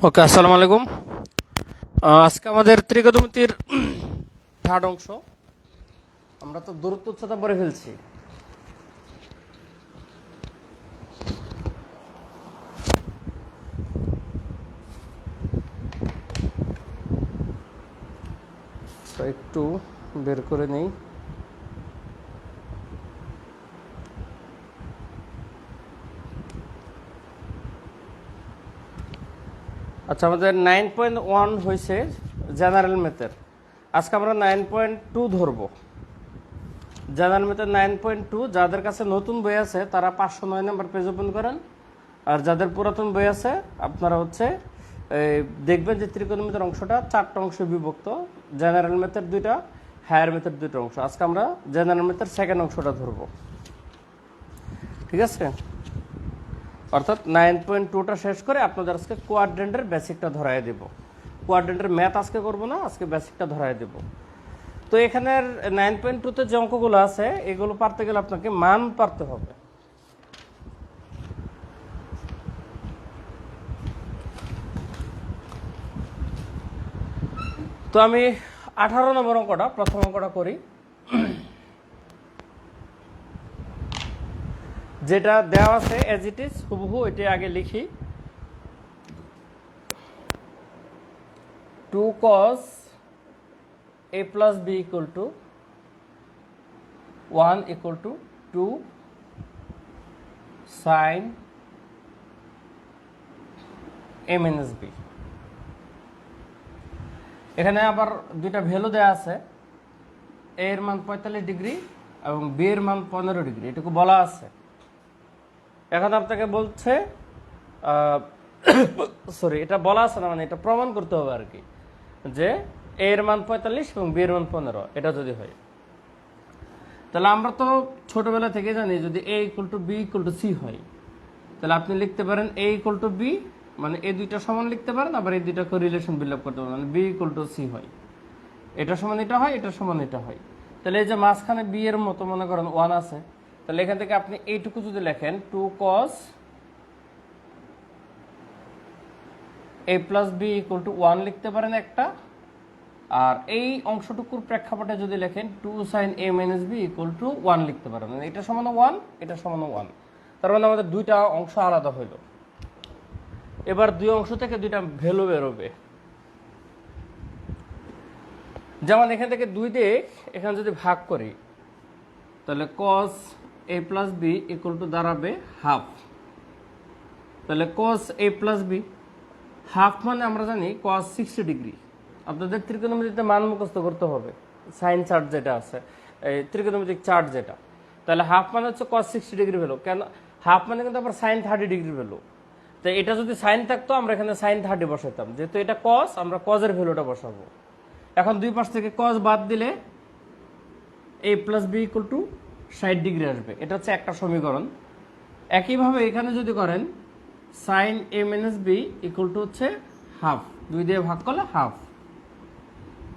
ওকে, আসসালামু আলাইকুম। আজকে আমাদের ত্রিকোণমিতির থার্ড অংশ। আমরা তো দূরত্ব উচ্চতা পড়ে ফেলছি। তো একটু বের করে নেই। আচ্ছা, আমাদের 9.1 হয়েছে জেনারেল ম্যাথের। আজকে আমরা 9.2 ধরবো। জেনারেল ম্যাথের 9.2, যাদের কাছে নতুন বই আছে তারা 509 নম্বর পেজ ওপেন করেন, আর যাদের পুরাতন বই আছে আপনারা দেখবেন যে ত্রিকোণমিতির অংশটা 4টা অংশে বিভক্ত। জেনারেল ম্যাথের 2টা, হায়ার ম্যাথের 2টা অংশ। আজকে আমরা জেনারেল ম্যাথের সেকেন্ড অংশটা ধরবো, ঠিক আছে? অর্থাৎ 9.2টা শেষ করে আপনাদের আজকে কোয়াড্রেন্টের বেসিকটা ধরাই দেব। কোয়াড্রেন্টের ম্যাথ আজকে করবো না, আজকে বেসিকটা ধরাই দেব। তো এখানের 9.2তে যে অঙ্কগুলো আছে এগুলো পারতে গেলে আপনাকে মান পারতে হবে। তো আমি 18 নম্বর অঙ্কটা, প্রথম অঙ্কটা করি। যেটা দেওয়া আছে এজ ইট ইজ হুবহু এটি আগে লিখি। 2 cos a plus b equal to 1 equal to 2 sin a minus b। এখানে আবার দুইটা ভ্যালু দেওয়া আছে, a এর মান 45 ডিগ্রি এবং b এর মান 15 ডিগ্রি, এটুকু বলা আছে। এখন আপনাকে বলছে সরি, এটা বলা আছে না, মানে এটা প্রমাণ করতে হবে আর কি, যে a এর মান 45 এবং b এর মান 15, এটা যদি হয় তাহলে আমরা তো ছোটবেলা থেকে জানি যদি a equal to b equal to c হয়, তাহলে আপনি লিখতে পারেন a ইকুয়াল টু b, মানে এই দুইটা সমান লিখতে পারেন, আবার এই দুইটা রিলেশন বিল্ড আপ করতে পারেন, মানে b ইকুয়াল টু c হয়, এটা সমান এটা হয়, এটা সমান এটা হয়। তাহলে এই যে মাঝখানে b এর মতো মনে করেন 1 আছে, তাহলে এখান থেকে আপনি এইটুকু যদি লেখেন 2 cos a plus b equal to 1 লিখতে পারেন একটা, আর এই অংশটুকুর প্রেক্ষাপটে যদি লেখেন 2 sin a minus b equal to 1 লিখতে পারেন, মানে এটা সমান 1, এটা সমান 1। তার মানে আমাদের দুইটা অংশ আলাদা হইল। এবার দুই অংশ থেকে দুইটা ভ্যালু বেরোবে। যেমন এখান থেকে 2 দিয়ে এখানে যদি ভাগ করি তাহলে cos a plus b equal to দাঁড়াবে হাফ। তাহলে cos a plus b half মানে আমরা জানি cos 60 ডিগ্রি। আপনাদের ত্রিকোণমিতিতে মান মুখস্থ করতে হবে, সাইন চার্ট যেটা আছে, এই ত্রিকোণমিতিক চার্ট যেটা। তাহলে হাফ মানে হচ্ছে cos 60 ডিগ্রি ভ্যালু। কেন হাফ মানে কিন্তু আবার সাইন 30 ডিগ্রি ভ্যালু। তো এটা যদি সাইন থাকতো আমরা এখানে সাইন 30 বসাইতাম, যেহেতু এটা cos আমরা cos এর ভ্যালুটা বসাবো। এখন দুই পাশ থেকে cos বাদ দিলে a plus b equal to 60 degree আসবে, এটা হচ্ছে একটা সমীকরণ। একইভাবে এখানে যদি করেন sine a minus b equal to হচ্ছে হাফ, 2 দিয়ে ভাগ করলে হাফ।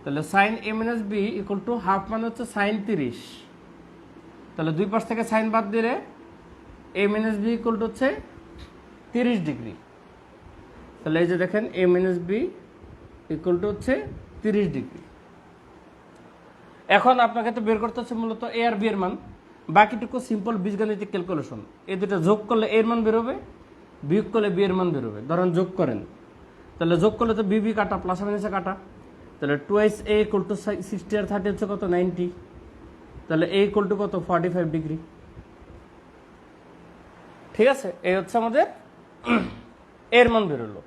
তাহলে sine a minus b equal to half মানে হচ্ছে সাইন 30। তাহলে দুই পাশ থেকে সাইন বাদ দিলে a minus b equal to হচ্ছে 30 ডিগ্রি। তাহলে এই যে দেখেন a minus b equal to হচ্ছে 30 ডিগ্রি। এখন আপনাকে তো বের করতে হচ্ছে মূলত a আর b এর মান, বাকিটুকু সিম্পল বীজগণিতিক ক্যালকুলেশন। এই দুটো যোগ করলে a এর মান বেরোবে, বিয়োগ করলে b এর মান বেরোবে। ধরেন যোগ করেন, তাহলে যোগ করলে তো b কাটা, প্লাস মাইনাসে কাটা। তাহলে 2 a ইকুয়াল টু 60 আর 30 হচ্ছে কত 90। তাহলে a ইকুয়াল টু কত 45 ডিগ্রি। ঠিক আছে, এই হচ্ছে আমাদের এর মান বেরোলো।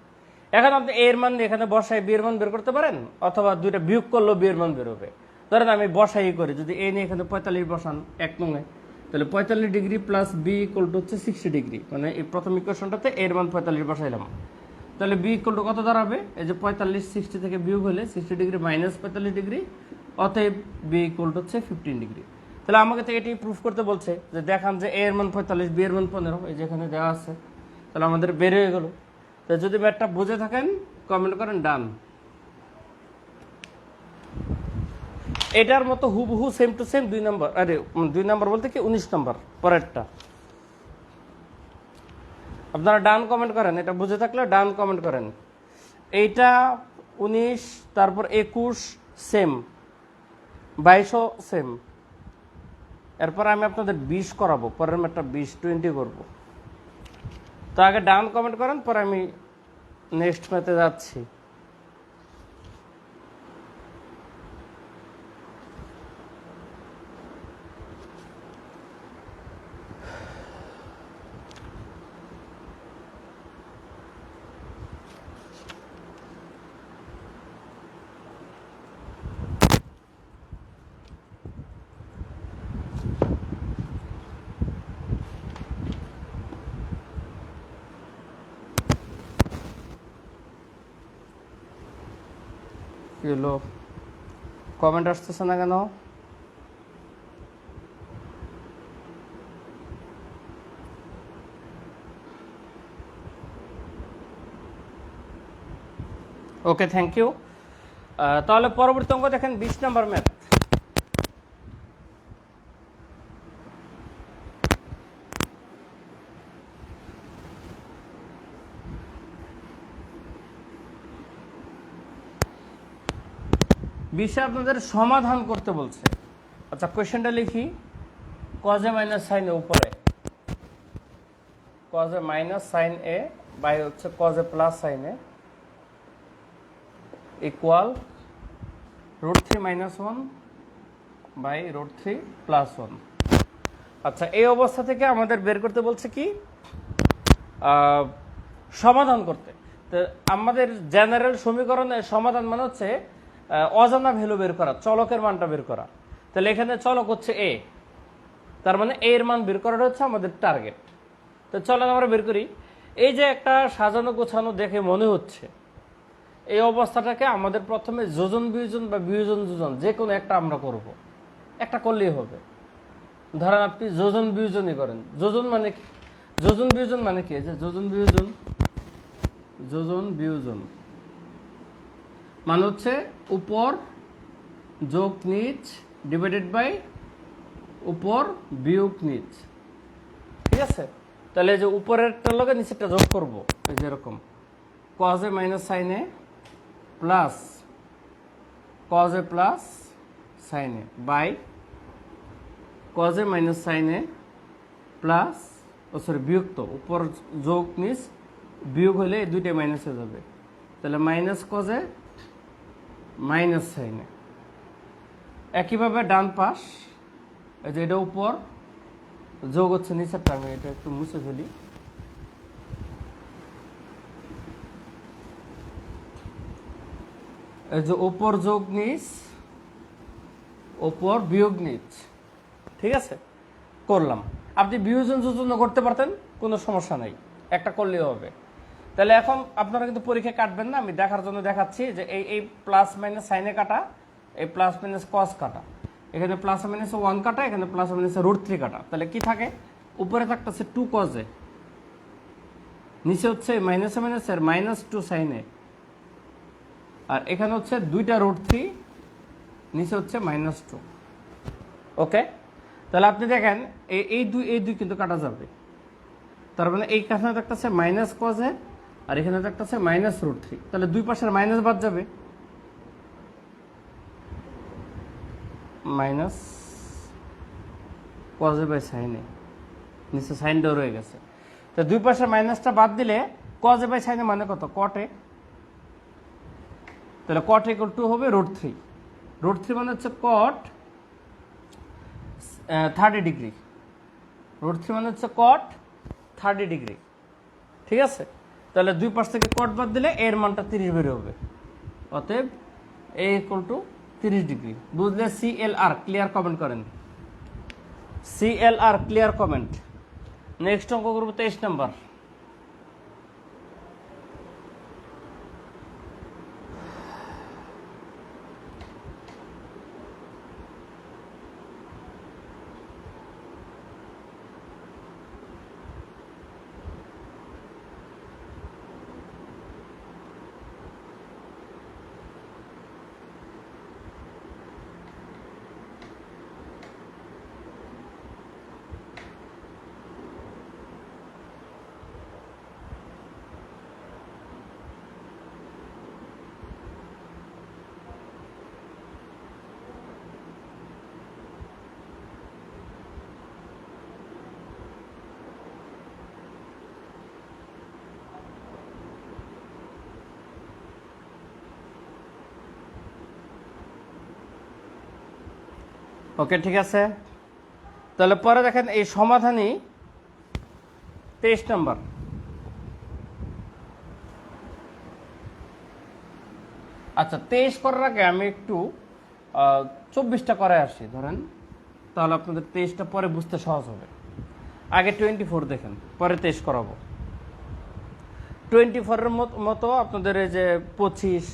এখন আপনি এর মান এখানে বসাই বি এর মান বের করতে পারেন, অথবা দুইটা বিয়োগ করলেও বি এর মান বেরোবে। ধরেন আমি বসাই করি, যদি এ নিয়ে এখানে 45 বসান এক নঙে, তাহলে 45 degree plus b equal to হচ্ছে 60 ডিগ্রি, মানে এই প্রথম ইকুয়েশনটাতে এর মান 45 বসাইলাম। তাহলে বি ইকুয়াল টু কত দাঁড়াবে, এই যে 45 60 থেকে বিয়োগ হলে 60 ডিগ্রি মাইনাস 45 ডিগ্রি, অতএব বি ইকুয়াল টু হচ্ছে 15 ডিগ্রি। তাহলে আমাকে তো এটি প্রুফ করতে বলছে যে দেখান যে এ এর মান 45, বি এর মান 15, এই যে এখানে দেওয়া আছে। তাহলে আমাদের বের হয়ে গেল। তো যদি ম্যাথটা বুঝে থাকেন কমেন্ট করেন ডান। এটার মতো হুবহু সেম টু সেম 2 নম্বর, আরে 2 নম্বর বলতে কি 19 নম্বর পরেরটা। আপনারা ডান কমেন্ট করেন, এটা বুঝে থাকলে ডান কমেন্ট করেন। এইটা 19, তারপর 21 সেম, 22ও সেম। এরপর আমি আপনাদের 20 করাবো, পরের ম্যাথটা 20 করব। তো আগে ডান কমেন্ট করেন, পরে আমি নেক্সট ম্যাথে যাচ্ছি। কি হলো, কমেন্ট আসতেছে না কেন? ওকে, থ্যাংক ইউ। তাহলে পরবর্তী অঙ্ক দেখেন, 20 নম্বর ম্যাথ। বিষয় আপনাদের সমাধান করতে বলছে। আচ্ছা, কোয়েশ্চেনটা লিখি। cos a minus sine a উপরে, cos a minus sine a by হচ্ছে cos a plus sine a equal √3 minus 1 by √3 plus 1। আচ্ছা, এই অবস্থা থেকে আমাদের বের করতে বলছে কি, সমাধান করতে। তো আমাদের জেনারেল সমীকরণের সমাধান মানে হচ্ছে অজানা ভ্যালু বের করা, চলকের মানটা বের করা। তাহলে এখানে চলক হচ্ছে এ, তার মানে এ এর মান বের করাটা হচ্ছে আমাদের টার্গেট। তো চলেন আমরা বের করি। এই যে একটা সাজানো গোছানো দেখে মনে হচ্ছে, এই অবস্থাটাকে আমাদের প্রথমে যোজন বিয়োজন বা বিয়োজন যোজন যে কোনো একটা আমরা করব, একটা করলেই হবে। ধরেন আপনি যোজন বিয়োজনই করেন। যোজন মানে কি? যোজন বিয়োজন মানে কি? যে যোজন বিয়োজন, যোজন বিয়োজন মানে হচ্ছে উপর যোগ নিচ ডিভাইডেড বাই উপর বিয়োগ নিচ। ঠিক আছে? তাহলে এই যে উপরেরটার লগে নিচেরটা যোগ করব, এই যে এরকম cos a minus sine a plus cos a plus sine a by cos a minus sine a plus, বিয়োক্ত উপর যোগ নিচ বিয়োগ হলে এই দুইটাই মাইনাস হয়ে যাবে। তাহলে minus cos a minus sine a. একইভাবে ডান পাশ, এই যে এটা উপর যোগ হচ্ছে নিচেরটা, আমি এটা একটু মুছে ফেলি। এই যে উপর যোগ নিচ, উপর বিয়োগ নিচ। ঠিক আছে, করলাম। আপনি বিয়োজন যোজন করতে পারতেন, কোনো সমস্যা নাই, একটা করলেও হবে। তাহলে এখন আপনারা কিন্তু পরীক্ষা কাটবেন না, আমি দেখার জন্য দেখাচ্ছি যে এই প্লাস মাইনাস সাইনে কাটা, এই প্লাস মাইনাস কস কাটা, এখানে প্লাস মাইনাস 1 কাটা, এখানে প্লাস মাইনাস √3 কাটা। তাহলে কি থাকে, উপরে থাকতেছে 2 cos a, নিচে হচ্ছে মাইনাসে মাইনাসের -2 sin a, আর এখানে হচ্ছে দুইটা √3, নিচে হচ্ছে -2। ওকে, তাহলে আপনি দেখেন এই দুই কিন্তু কাটা যাবে। তার মানে এইখানে থাকতেছে মাইনাস cos a, আর এখানে থাকতেছে -√3। তাহলে দুই পাশের মাইনাস বাদ যাবে, minus cos a by sin a, নিচে সাইনটাও রয়ে গেছে। তো দুই পাশের মাইনাসটা বাদ দিলে cos a by sin a মানে কত, cot a। তাহলে cot a = 2 হবে √3। √3 মানে হচ্ছে cot 30 ডিগ্রি। √3 মানে হচ্ছে cot 30 ডিগ্রি। ঠিক আছে, তাহলে দুই পাশ থেকে cot বাদ দিলে এর মানটা 30 বের হবে। অতএব a = 30 ডিগ্রি। বুঝলে? CLR ক্লিয়ার কমেন্ট করেন, CLR ক্লিয়ার কমেন্ট। নেক্সট অঙ্ক করব 23 নাম্বার। ওকে, ঠিক আছে। তাহলে পরে দেখেন এই সমাধানই 23 নম্বর। আচ্ছা, 23 করার আগে আমি একটু 24টা করে আসি ধরেন, তাহলে আপনাদের 23টা পরে বুঝতে সহজ হবে। আগে 24 দেখেন, পরে 23 করাবো। 24-এর মতো আপনাদের এই যে 25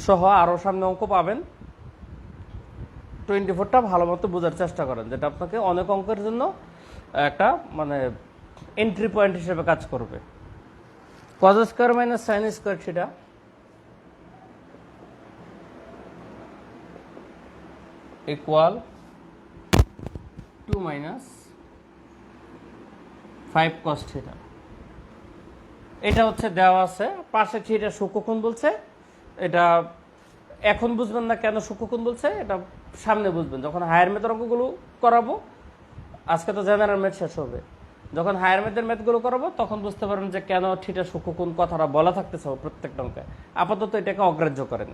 সহ আরও সামনে অঙ্ক পাবেন। 24টা ভালো মতো বোঝার চেষ্টা করেন, যেটা আপনাকে অনেক অঙ্কের জন্য একটা মানে এন্ট্রি পয়েন্ট হিসেবে কাজ করবে। cos square minus sin square theta equal 2 minus 5 cos theta. এটা হচ্ছে দেওয়া আছে, পাশে থিটা সূক্ষ্মকোণ বলছে। এটা এখন বুঝবেন না কেন সূক্ষ্মকোণ বলছে, এটা সামনে বুঝবেন যখন হায়ার ম্যাথের অঙ্কগুলো করাবো। আজকে তো জেনারেল ম্যাথ শেষ হবে, যখন হায়ার ম্যাথের ম্যাথগুলো করাবো তখন বুঝতে পারবেন যে কেন থিটা সূক্ষ্মকোণ কথাটা বলা থাকতেছে প্রত্যেকটা অঙ্কে। আপাতত এটাকে অগ্রাহ্য করেন।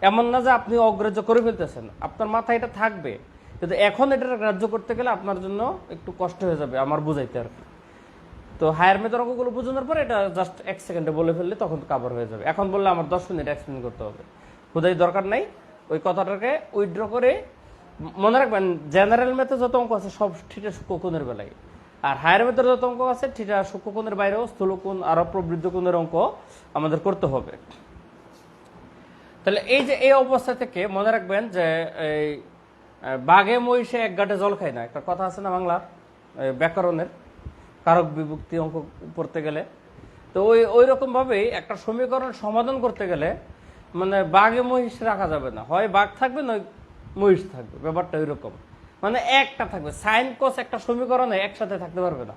এমন না যে আপনি অগ্রাহ্য করে ফেলতেছেন, আপনার মাথায় এটা থাকবে, কিন্তু এখন এটা গ্রাহ্য করতে গেলে আপনার জন্য একটু কষ্ট হয়ে যাবে আমার বুঝাইতে আর কি। তো হায়ার ম্যাথের অঙ্কগুলো বোঝানোর পর এটা জাস্ট 1 সেকেন্ডে বলে ফেললে তখন কভার হয়ে যাবে। এখন বললে আমার 10 মিনিট এক্সপ্লেন করতে হবে, হুদাই দরকার নাই। ওই কথাটাকে উইথড্র করে মনে রাখবেন, জেনারেল ম্যাথে যত অঙ্ক আছে সব থিটা সূক্ষ্মকোণের বেলায়, আর হায়ার ম্যাথের যত অঙ্ক আছে থিটা সূক্ষ্মকোণের বাইরেও স্থূলকোণ আর প্রবৃদ্ধ কোণের অঙ্ক আমাদের করতে হবে। তাহলে এই যে এই অবস্থা থেকে মনে রাখবেন যে এই বাঘে মহিষে এক গাঁটে জল খায় না, একটা কথা আছে না বাংলার ব্যাকরণের, কারক বিভক্তি অঙ্ক পড়তে গেলে। তো ওই রকম ভাবেই একটা সমীকরণ সমাধান করতে গেলে মানে বাঘে মহিষ রাখা যাবে না, হয় বাঘ থাকবে নয় মহিষ থাকবে, ব্যাপারটা ওইরকম। মানে একটা থাকবে, সাইন কস একটা সমীকরণে একসাথে থাকতে পারবে না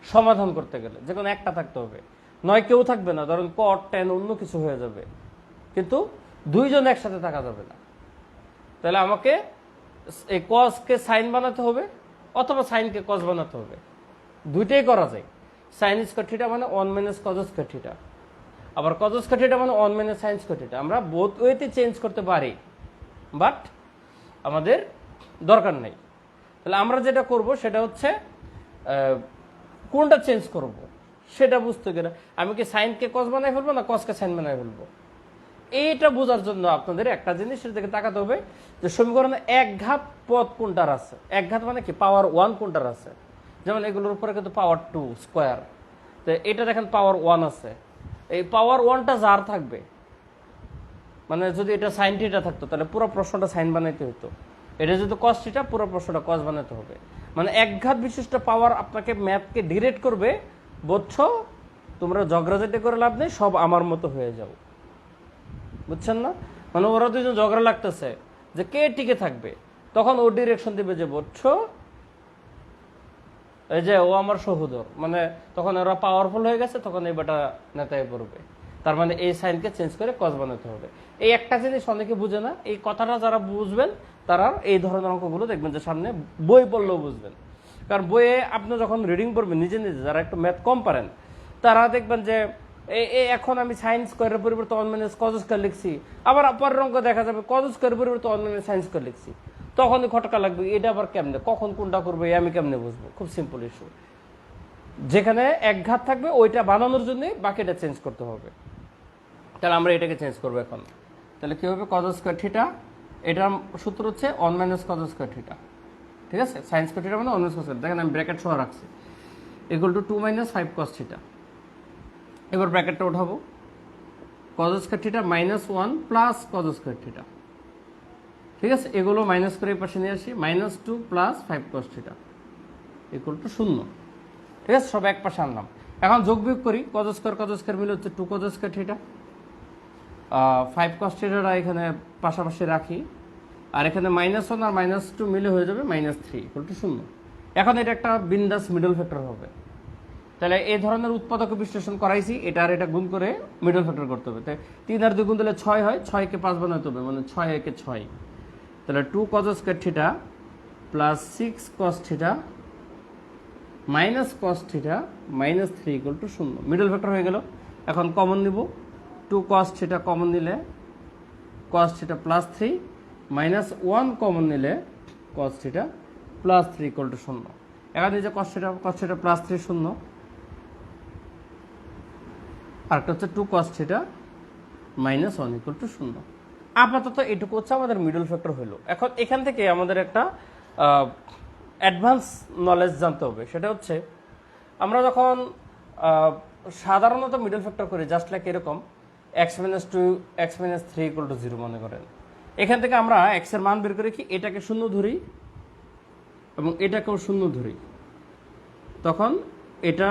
সমাধান করতে গেলে, যে কোনো একটা থাকতে হবে, নয় কেউ থাকবে না, ধরুন কট টেন অন্য কিছু হয়ে যাবে, কিন্তু দুইজন একসাথে থাকা যাবে না। তাহলে আমাকে এই কসকে সাইন বানাতে হবে অথবা সাইনকে কস বানাতে হবে, দুইটাই করা যায়। সাইন স্কয়ার থিটা মানে 1 মাইনাস কজ স্কয়ার থিটা, আবার কজ স্কয়ার থিটা মানে 1 মাইনাস সাইন স্কয়ার থিটা। আমরা বোথ ওয়েতে চেঞ্জ করতে পারি, বাট আমাদের দরকার নেই। তাহলে আমরা যেটা করব সেটা হচ্ছে কোনটা চেঞ্জ করব সেটা বুঝতে গেলে আমি কি সাইনকে কস বানাই ফেলবো না কসকে সাইন বানাই ফেলবো, এইটা বোঝার জন্য আপনাদের একটা জিনিসের দিকে তাকাতে হবে যে সমীকরণে এক ঘাত পদ কোনটার আছে। এক ঘাত মানে কি পাওয়ার 1 কোনটার আছে, যেমন এগুলোর উপরে কিন্তু পাওয়ার 2 স্কোয়ার, তো এটা দেখেন পাওয়ার 1 আছে। এই পাওয়ার 1টা যার থাকবে, মানে যদি এটা সাইন থিটা থাকতো তাহলে পুরো প্রশ্নটা সাইন বানাইতে হতো, এটা যদি কস থিটা পুরো প্রশ্নটা কস বানাতে হবে। মানে এক ঘাত বিশিষ্ট পাওয়ার আপনাকে ম্যাথকে ডিরেক্ট করবে, বুঝছো? তোমরা ঝগড়াঝাটি করে লাভ নেই, সব আমার মতো হয়ে যাও, বুঝছেন না? মানে ওরা দুজন ঝগড়া লাগতেছে যে কে টিকে থাকবে, তখন ও ডিরেকশন দিবে যে বুঝছো এই যে ও আমার সহোদর, মানে তখন ওরা পাওয়ারফুল হয়ে গেছে, তখন এই বেটা নেতায় পড়বে। তার মানে এই সাইনকে চেঞ্জ করে কস বানাতে হবে। এই একটা জিনিস অনেকে বুঝে না, এই কথাটা যারা বুঝবেন তারা এই ধরনের অঙ্কগুলো দেখবেন যে সামনে বই পড়লেও বুঝবেন। কারণ বইয়ে আপনি যখন রিডিং পড়বেন নিজে নিজে, যারা একটু ম্যাথ কম পারেন তারা দেখবেন যে এখন আমি সাইন স্কোয়ারের পরিবর্তে 1 মাইনাস কজ স্কোয়ার লিখছি, আবার পরের অঙ্ক দেখা যাবে কজ স্কোয়ারের পরিবর্তে 1 মাইনাস সাইন স্কোয়ার লিখছি, তখনই খটকা লাগবে, এটা আবার কেমনে, কখন কোনটা করবো আমি কেমনে বুঝবো? খুব সিম্পল ইস্যু, যেখানে এক ঘাত থাকবে ওইটা বানানোর জন্য বাকিটা চেঞ্জ করতে হবে। তাহলে আমরা এটাকে চেঞ্জ করবো এখন। তাহলে কি হবে, কজ স্কোয়ার থিটা, এটার সূত্র হচ্ছে 1 মাইনাস কজ স্কোয়ার থিটা, ঠিক আছে? সাইন স্কোয়ার থিটা মানে 1 মাইনাস কজ স্কোয়ার, দেখেন আমি ব্র্যাকেট সহ রাখছি, equal to 2 minus 5 cause theta. এবার ব্র্যাকেটটা উঠাবো, cause square theta minus 1 plus cos square theta, ঠিক আছে? এগুলো মাইনাস করে এই পাশে নিয়ে আসি, minus 2 plus 5 cause theta equal to 0, ঠিক আছে? সব এক পাশে আনলাম। এখন যোগ বিয়োগ করি, কজ স্কয়ার মিলে হচ্ছে 2 কজ স্কয়ার থিটা, 5 কজ থিটাটা এখানে পাশাপাশি রাখি, আর এখানে -1 আর -2 মিলে হয়ে যাবে -3 ইকুয়াল টু 0। এখন এটা একটা বিন্দাস মিডল ফ্যাক্টর হবে। তাহলে এই ধরনের উৎপাদক বিশ্লেষণ করাইছি, এটা আর এটা গুণ করে মিডল ফ্যাক্টর করতে হবে। তাই 3 আর 2 গুণ দিলে 6 হয়, 6কে 5 বানাতে হবে, মানে 6 একে 6। তাহলে 2 cos square theta plus 6 cos theta minus cos theta minus 3 equal to 0, middle factor হয়ে গেল। এখন কমন নিব, 2 cos থিটা কমন নিলে cos theta plus 3 minus 1 common নিলে cos theta plus 3 equal to 0। এখন এই যে cos থিটা প্লাস 3 0, আর একটা হচ্ছে 2 cos theta minus 1 equal to 0। আপাতত এটুকু হচ্ছে আমাদের মিডল ফ্যাক্টর হলো। এখন এখান থেকে আমাদের একটা অ্যাডভান্স নলেজ জানতে হবে, সেটা হচ্ছে আমরা যখন সাধারণত মিডল ফ্যাক্টর করি জাস্ট লাইক এরকম x-2 x-3 ইকুয়াল টু 0 মনে করেন। এখান থেকে আমরা x এর মান বের করে কি এটাকে 0 ধরি এবং এটাকেও 0 ধরি, তখন এটা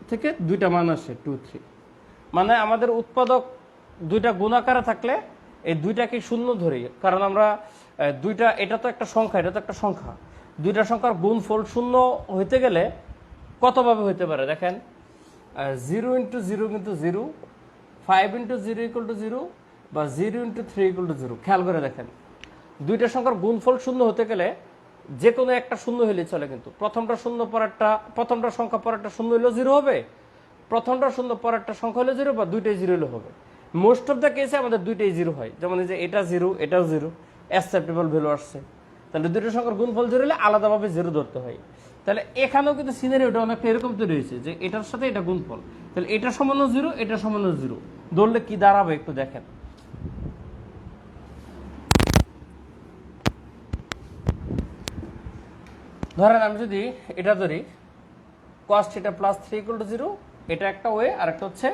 থেকে দুইটা মান আসে 2 3। মানে আমাদের উৎপাদক দুইটা গুণাকারে থাকলে এই দুইটাকে 0 ধরি, কারণ আমরা দুইটা, এটা তো একটা সংখ্যা, এটা তো একটা সংখ্যা, দুইটা সংখ্যার গুণফল 0 হইতে গেলে কতভাবে হইতে পারে দেখেন, 0 ইন্টু 0 কিন্তু 0, 5 ইন্টু 0 ইকুয়াল টু 0, বা 0 ইন্টু 3 ইকুয়াল টু 0। খেয়াল করে দেখেন, দুইটা সংখ্যার গুণফল 0 হতে গেলে যে কোনো একটা 0 হইলে চলে, কিন্তু প্রথমটা 0 পরেরটা, প্রথমটা সংখ্যা পরেরটা 0 হইলেও 0 হবে, প্রথমটা 0 পরেরটা সংখ্যা হলে 0, বা দুইটাই 0 হলে হবে। মোস্ট অফ দ্য কেসে আমাদের দুইটাই 0 হয়, যেমন এই যে এটা 0 এটাও 0, অ্যাকসেপ্টেবল ভ্যালু আসছে। তাহলে দুইটা সংখ্যার গুণফল 0 হলে আলাদাভাবে 0 ধরতে হয়। তাহলে এখানেও কিন্তু সিনারিওটা অনেকটা এরকম তৈরি হয়েছে যে এটার সাথে এটা গুণফল, তাহলে এটা সমান 0, এটা সমান 0, ধরলে কি দাঁড়াবে একটু দেখেন। ধরেন আমি যদি এটা ধরি cos theta plus 3 equal to 0, এটা একটা ওয়ে, আর একটা হচ্ছে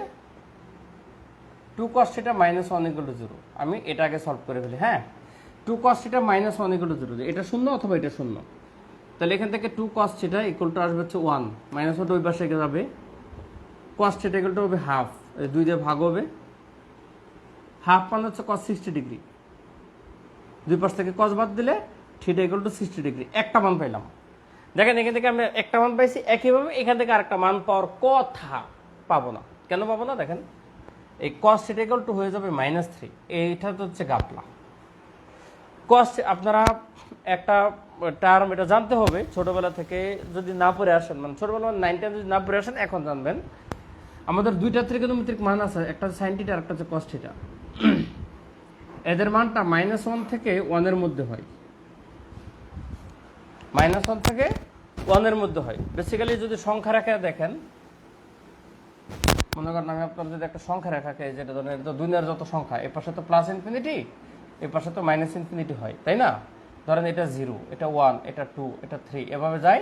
2 cos theta minus 1 equal to 0। আমি এটাকে সলভ করে ফেলি। হ্যাঁ, 2 cos theta minus 1 equal to 0, এটা 0 অথবা এটা 0। তাহলে এখান থেকে 2 cos থিটা ইকুয়াল টু আসবে হচ্ছে 1, মাইনাস 1 ওই পাশে যাবে, cos থিটা ইকুয়াল টু হবে হাফ, এই 2 দিয়ে ভাগ হবে, হাফ মানে হচ্ছে cos 60 ডিগ্রি, দুই পাশ থেকে cos বাদ দিলে থিটা ইকুয়াল টু 60 ডিগ্রি, একটা মান পাইলাম। দেখেন এখান থেকে আমরা একটা মান পাইছি, একইভাবে এখান থেকে আরেকটা মান পাওয়ার কথা পাবো না। কেন পাবো না? দেখেন এই cos থিটা ইকুয়াল টু হয়ে যাবে -3, এইটা তো হচ্ছে গাপলা। cos, আপনারা একটা টার্ম এটা জানতে হবে ছোটবেলা থেকে, যদি না পড়ে আসেন, মানে ছোটবেলা 9 10 যদি না পড়ে আসেন এখন জানবেন। আমাদের দুইটা ত্রিকোণমিতিক মান আছে, একটা sin থিটা আর একটা হচ্ছে cos থিটা। এদের মানটা -1 থেকে 1 এর মধ্যে হয়, -1 থেকে 1 এর মধ্যে হয়। বেসিক্যালি যদি সংখ্যা রেখা দেখেন, মনে করেন আমি আপনার যদি একটা সংখ্যা রেখাকে, যেটা ধরেন এটা তো দুনিয়ার যত সংখ্যা, এর পাশে তো প্লাস ইনফিনিটি, এর পাশে তো মাইনাস ইনফিনিটি হয়, তাই না? ধরেন এটা 0, এটা 1, এটা 2, এটা 3, এভাবে যায়,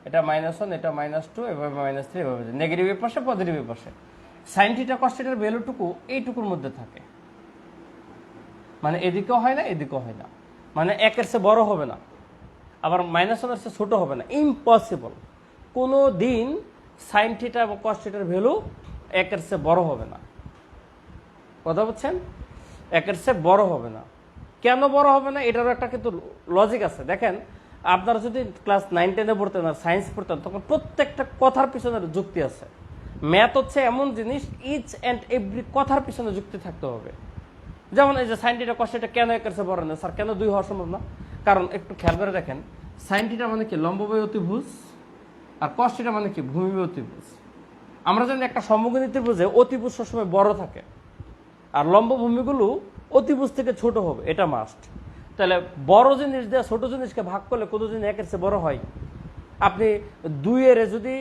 এটা -1, এটা -2, এভাবে -3, এভাবে যায়, নেগেটিভের পাশে পজিটিভের পাশে। সাইন থিটা কস থিটার ভ্যালুটুকু এইটুকুর মধ্যে থাকে, মানে এদিকেও হয় না এদিকেও হয় না, মানে একের চেয়ে বড় হবে না, আবার -1 এর চেয়ে ছোট হবে না, ইম্পসিবল। কোনো দিন সাইন থিটা এবং কস থিটার ভ্যালু একের চেয়ে বড় হবে না। কথা বলছেন? একের চেয়ে বড় হবে না। কেন বড় হবে না এটারও একটা কিন্তু লজিক আছে। দেখেন আপনারা যদি ক্লাস 9 10-এ পড়তেন আর সায়েন্স পড়তেন, তখন প্রত্যেকটা কথার পিছনে যুক্তি আছে। ম্যাথ হচ্ছে এমন জিনিস, ইচ অ্যান্ড এভরি কথার পিছনে যুক্তি থাকতে হবে। যেমন এই যে সাইন থিটা কস থিটা কেন একের চেয়ে বড় না স্যার, কেন 2 হওয়া সম্ভব না? কারণ একটু খেয়াল করে দেখেন, সাইন থিটা মানে কি লম্ববাহী অতিভুজ, আর কস থিটা মানে কি ভূমিবাহী অতিভুজ। আমরা জানি একটা সমকোণী ত্রিভুজে অতিভুজ সবসময় বড় থাকে, আর লম্ব ভূমিগুলো অতিভুজ থেকে ছোট হবে, এটা মাস্ট। তাহলে বড় জিনিস দিয়ে ছোট জিনিসকে ভাগ করলে কোনো জিনিস একের চেয়ে বড় হয়? আপনি 2 এর যদি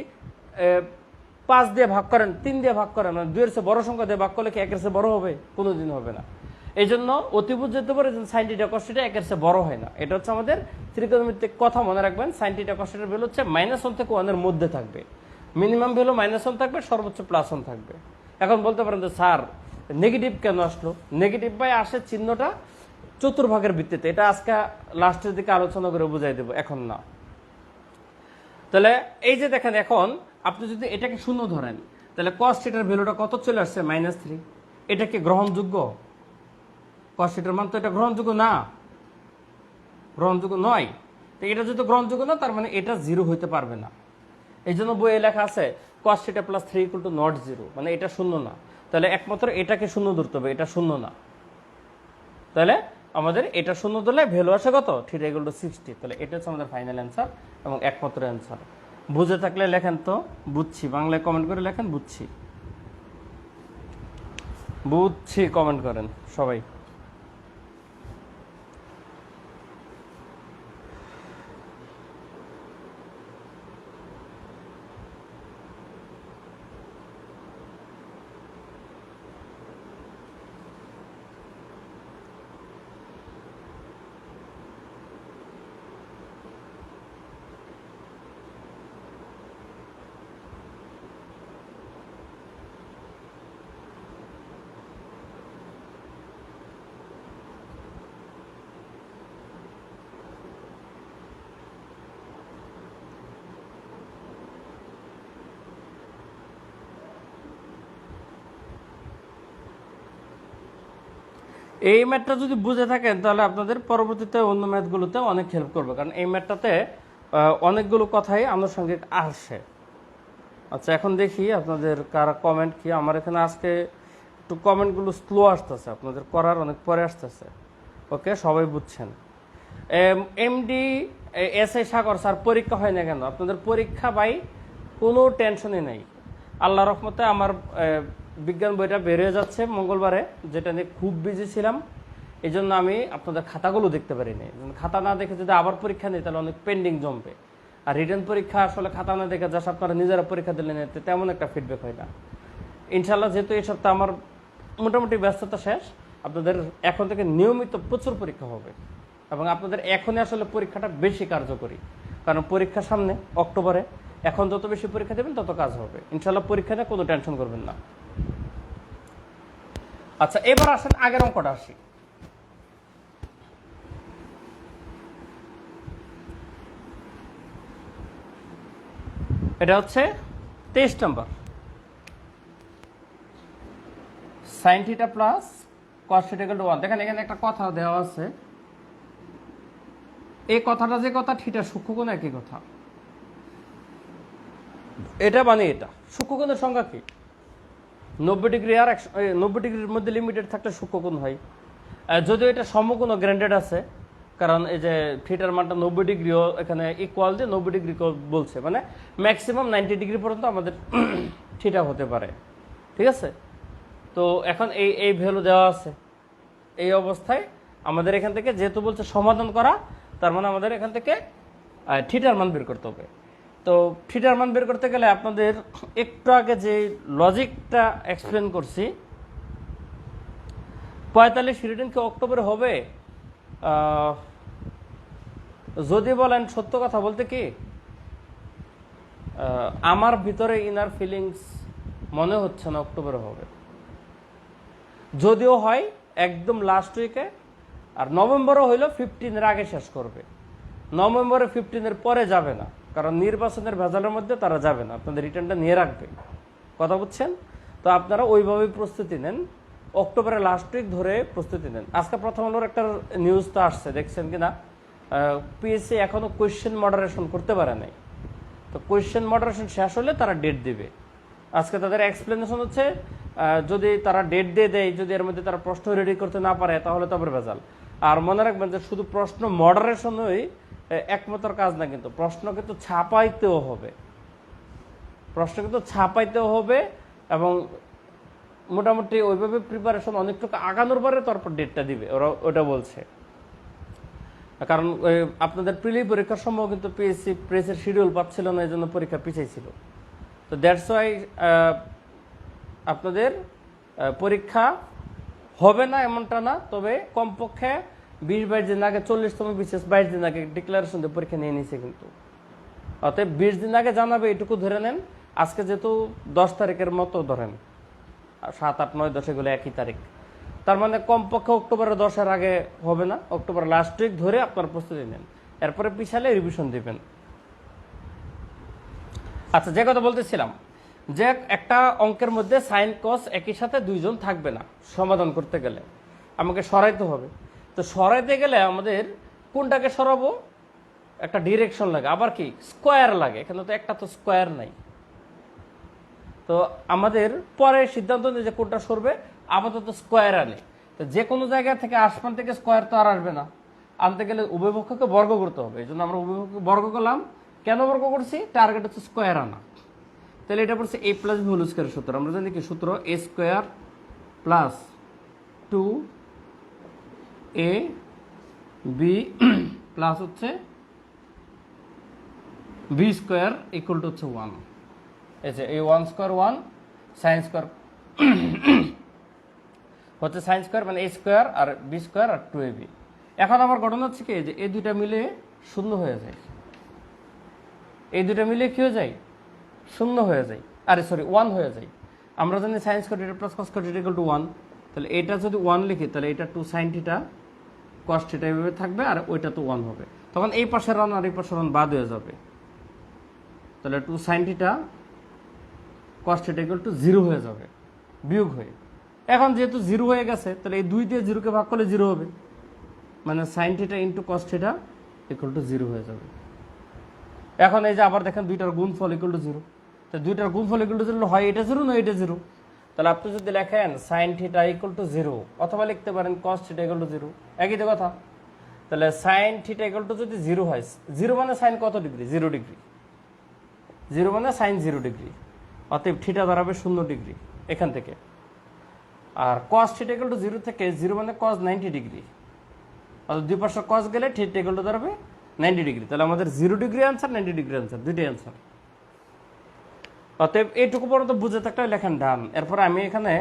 5 দিয়ে ভাগ করেন, 3 দিয়ে ভাগ করেন, মানে 2 এর চেয়ে বড় সংখ্যা দিয়ে ভাগ করলে কি একের চেয়ে বড় হবে? কোনোদিন হবে না। এই জন্য অতিভুজ যেতে পারে সাইন থিটা কস থিটা একের চেয়ে বড় হয় না। এটা হচ্ছে আমাদের ত্রিকোণমিতিক কথা, মনে রাখবেন। সাইন থিটা কস থিটার ভ্যালু হচ্ছে -1 থেকে 1 এর মধ্যে থাকবে, মিনিমাম ভ্যালু -1 থাকবে, সর্বোচ্চ +1 থাকবে। এখন বলতে পারেন যে স্যার নেগেটিভ কেন আসলো? নেগেটিভ বাই আসে চিহ্নটা চতুর্ভাগের ভিত্তিতে, এটা আজকে লাস্টের দিকে আলোচনা করে বুঝাই দেবো, এখন না। তাহলে এই যে দেখেন, এখন আপনি যদি এটাকে 0 ধরেন, তাহলে cos থিটার ভ্যালুটা কত চলে আসছে? -3। এটা কি গ্রহণযোগ্য? cos থিটার মান তো এটা গ্রহণযোগ্য না, গ্রহণযোগ্য নয়। তো এটা যদি গ্রহণযোগ্য না, তার মানে এটা 0 হইতে পারবে না। এই জন্য বইয়ে লেখা আছে cos theta plus 3 equal to not 0, মানে এটা 0 না। তাহলে একমাত্র এটাকে 0 ধরতে হবে, এটা 0 না। তাহলে আমাদের এটা 0 ধরলে ভ্যালু আসে কত? Theta equal to 60। তাহলে এটা হচ্ছে আমাদের ফাইনাল অ্যান্সার এবং একমাত্র অ্যান্সার। বুঝে থাকলে লেখেন তো, বুঝছি, বাংলায় কমেন্ট করে লেখেন বুঝছি, বুঝছি কমেন্ট করেন সবাই। এই ম্যাথটা যদি বুঝে থাকেন তাহলে আপনাদের পরবর্তীতে অন্য ম্যাথগুলোতে অনেক হেল্প করবে, কারণ এই ম্যাথটাতে অনেকগুলো কথাই আনুষঙ্গিক আসে। আচ্ছা, এখন দেখি আপনাদের কারা কমেন্ট কি। আমার এখানে আজকে একটু কমেন্টগুলো স্লো আসতেছে, আপনাদের করার অনেক পরে আসতেছে। ওকে, সবাই বুঝছেন। এমডি এসআই সাগর স্যার, পরীক্ষা হয় না কেন? আপনাদের পরীক্ষা ভাই কোনো টেনশনই নেই। আল্লাহ রহমতে আমার বিজ্ঞান বইটা বের হয়ে যাচ্ছে মঙ্গলবারে, যেটা নিয়ে খুব বিজি ছিলাম। এই জন্য আমি আপনাদের খাতাগুলো দেখতে পারিনি। খাতা না দেখে যদি আবার পরীক্ষা নিই তাহলে অনেক পেন্ডিং জমবে। আর রিটার্ন পরীক্ষা আসলে খাতা না দেখে জাস্ট আপনারা নিজেরা পরীক্ষা দিলেন, এতে তেমন একটা ফিডব্যাক হয় না। ইনশাল্লাহ যেহেতু এই সপ্তাহে আমার মোটামুটি ব্যস্ততা শেষ, আপনাদের এখন থেকে নিয়মিত প্রচুর পরীক্ষা হবে এবং আপনাদের এখনই আসলে পরীক্ষাটা বেশি কার্যকরী, কারণ পরীক্ষা সামনে অক্টোবরে। এখন যত বেশি পরীক্ষা দেবেন তত কাজ হবে ইনশাল্লাহ। পরীক্ষা নিয়ে কোনো টেনশন করবেন না। আচ্ছা, এবার আসেন আগের অঙ্কটা আসি। এটা হচ্ছে 23 নম্বর। Sine theta plus cos theta equal to 1। দেখেন এখানে একটা কথা দেওয়া আছে, এই কথাটা যে কথা থিটা সূক্ষ্মকোণ একই কথা। এটা মানে এটা সূক্ষ্মকোণের সংজ্ঞা কি? 90 ডিগ্রি আর 90 ডিগ্রির মধ্যে লিমিটেড থাকলে সূক্ষ্মকোণ হয়। যদিও এটা সমকোণ গ্র্যান্ডেড আছে, কারণ এই যে থিটার মানটা 90 ডিগ্রিও এখানে ইকুয়াল যে 90 ডিগ্রি বলছে, মানে ম্যাক্সিমাম 90 ডিগ্রি পর্যন্ত আমাদের থিটা হতে পারে। ঠিক আছে, তো এখন এই ভ্যালু দেওয়া আছে। এই অবস্থায় আমাদের এখান থেকে যেহেতু বলছে সমাধান করা, তার মানে আমাদের এখান থেকে থিটার মান বের করতে হবে। তো থিটার মান বের করতে গেলে আপনাদের একটু আগে যে লজিকটা এক্সপ্লেন করছি, 45 রিটার্ন কি অক্টোবরে হবে? যদি বলেন সত্য কথা বলতে কি, আমার ভিতরে ইনার ফিলিংস মনে হচ্ছে না অক্টোবরে হবে। যদিও হয় একদম লাস্ট উইকে, আর নভেম্বরও হইলো 15-এর আগে শেষ করবে। নভেম্বরে 15-এর পরে যাবে না, কারণ নির্বাচনের ভেজালের মধ্যে তারা যাবে না, আপনাদের রিটার্নটা নিয়ে রাখবে। কথা বুঝছেন? তো আপনারা ওইভাবেই প্রস্তুতি নেন, অক্টোবরের লাস্ট উইক ধরে প্রস্তুতি নেন। আজকে প্রথম আলোর একটা নিউজ তো আসছে, দেখছেন কিনা? পিএসসি এখনো কোয়েশ্চেন মডারেশন করতে পারে নাই। তো কোয়েশ্চেন মডারেশন শেষ হলে তারা ডেট দিবে। আজকে তাদের এক্সপ্লেনেশন হচ্ছে, যদি তারা ডেট দিয়ে দেয়, যদি এর মধ্যে তারা প্রশ্ন রেডি করতে না পারে তাহলে তবে ভেজাল। আর মনে রাখবেন যে শুধু প্রশ্ন মডারেশনই একমাত্র কাজ না, কিন্তু প্রশ্ন কিন্তু ছাপাইতেও হবে। প্রশ্ন কিন্তু ছাপাইতেও হবে এবং মোটামুটি ওইভাবে প্রিপারেশন অনেকটুকু আগানোর পরে তারপর ডেটটা দিবে ওরা, ওটা বলছে। কারণ আপনাদের প্রিলি পরীক্ষার সময় কিন্তু পিএসসি প্রেসের শিডিউল পাচ্ছিল না, এই জন্য পরীক্ষা পিছাইছিল। তো দ্যাটস ওয়াই আপনাদের পরীক্ষা হবে না এমনটা না, তবে কমপক্ষে 20-22 দিন আগে, 40তম বিশেষ 22 দিন আগে ডিক্লারেশন দিয়ে পরীক্ষা নিয়ে নিছে কিন্তু। অতএব 20 দিন আগে জানাবে, এটুকু ধরে নেন। আজকে যেহেতু 10 তারিখের মতো ধরেন, 7, 8, 9, 10 এগুলো একই তারিখ, তার মানে কমপক্ষে অক্টোবরের 10-এর আগে হবে না। অক্টোবর লাস্ট উইক ধরে আপনার প্রস্তুতি নেন, এরপরে পিছালে রিভিশন দিবেন। আচ্ছা, যে কথা বলতেছিলাম, যে একটা অঙ্কের মধ্যে সাইন কস একই সাথে দুইজন থাকবে না, সমাধান করতে গেলে আমাকে সরাইতে হবে। তো সরাইতে গেলে আমাদের কোনটাকে সরাবো? একটা ডিরেকশন লাগে, আবার কি স্কোয়ার লাগে। এখানে তো একটা তো স্কোয়ার নাই। তো আমাদের পরে সিদ্ধান্ত নিয়ে যে কোনটা সরবে, আপাতত স্কোয়ার আনে। তো যে কোনো জায়গা থেকে আসমান থেকে স্কোয়ার তো আর আসবে না, আনতে গেলে উভয় পক্ষকে বর্গ করতে হবে। এই জন্য আমরা উভয় পক্ষকে বর্গ করলাম। কেন বর্গ করছি? টার্গেট হচ্ছে স্কোয়ার আনা। তাহলে এটা পড়ছে a প্লাস বি হোল স্কোয়ারের সূত্র। আমরা জানি কি সূত্র? a square plus 2ab plus হচ্ছে b স্কোয়ার ইকুয়াল টু হচ্ছে 1। এই যে এই 1 স্কোয়ার 1 সাইন স্কোয়ার হচ্ছে সাইন স্কোয়ার, মানে a স্কোয়ার আর b স্কোয়ার আর 2ab। এখন আমার ঘটনা হচ্ছে কি, যে এই দুইটা মিলে শূন্য হয়ে যায়। এই দুইটা মিলে কি হয়ে যায়? শূন্য হয়ে যায়, আরে সরি 1 হয়ে যায়। আমরা জানি sine square theta plus cos square theta equal to 1। তাহলে এটা যদি 1 লিখি তাহলে এটা 2 সাইন থিটা কস থিটা এইভাবে থাকবে, আর ওইটা তো 1 হবে। তখন এই পাশের রান আর এই পাশের রান বাদ হয়ে যাবে। তাহলে 2 sine theta cos theta equal to 0 হয়ে যাবে, বিয়োগ হয়ে। এখন যেহেতু 0 হয়ে গেছে, তাহলে এই 2 দিয়ে 0 কে ভাগ করলে 0 হবে, মানে sin theta into cos theta equal to 0 হয়ে যাবে। এখন এই যে আবার দেখেন দুইটার গুণফল ইকুয়াল টু 0, তো দুইটার গুণফল ইকুয়াল টু 0 হয় এটা 0 না এটা 0। তাহলে আপনি যদি লেখেন sin থিটা ইকুয়াল টু 0, অথবা লিখতে পারেন cos থিটা ইকুয়াল টু 0, একই তো কথা। তাহলে sin থিটা ইকুয়াল টু যদি 0 হয়, 0 মানে sin কত ডিগ্রি? 0 ডিগ্রি। 0 মানে sin 0 ডিগ্রি, অতএব থিটা দাঁড়াবে 0 ডিগ্রি এখান থেকে। আর cos থিটা ইকুয়াল টু 0 থেকে 0 মানে cos 90 ডিগ্রি, অর্থাৎ দুই পাশে cos গেলে থিটা ইকুয়াল টু দাঁড়াবে 90 ডিগ্রি। তাহলে আমাদের 0 ডিগ্রি আনসার, 90 ডিগ্রি আনসার, দুইটাই আনসার। অতএব এইটুকু পর্যন্ত বুঝে থাকলে লেখেন ডান। এরপরে আমি এখানে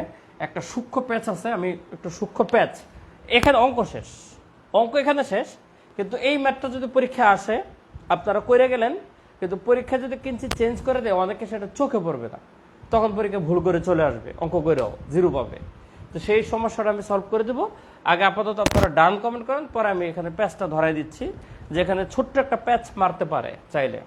একটা সূক্ষ্ম প্যাচ আছে, আমি একটু সূক্ষ্ম প্যাচ, এখানে অঙ্ক শেষ, অঙ্ক এখানে শেষ। কিন্তু এই ম্যাথটা যদি পরীক্ষা আসে আপনারা করে গেলেন, কিন্তু পরীক্ষা যদি কিঞ্চিত চেঞ্জ করে দেয় অনেকে সেটা চোখে পড়বে না, তখন পরীক্ষা ভুল করে চলে আসবে, অঙ্ক করেও 0 পাবে। তো সেই সমস্যাটা আমি সলভ করে দেবো। আগে আপাতত আপনারা ডান কমেন্ট করেন, পরে আমি এখানে প্যাচটা ধরাই দিচ্ছি, যেখানে ছোট্ট একটা প্যাচ মারতে পারে চাইলে।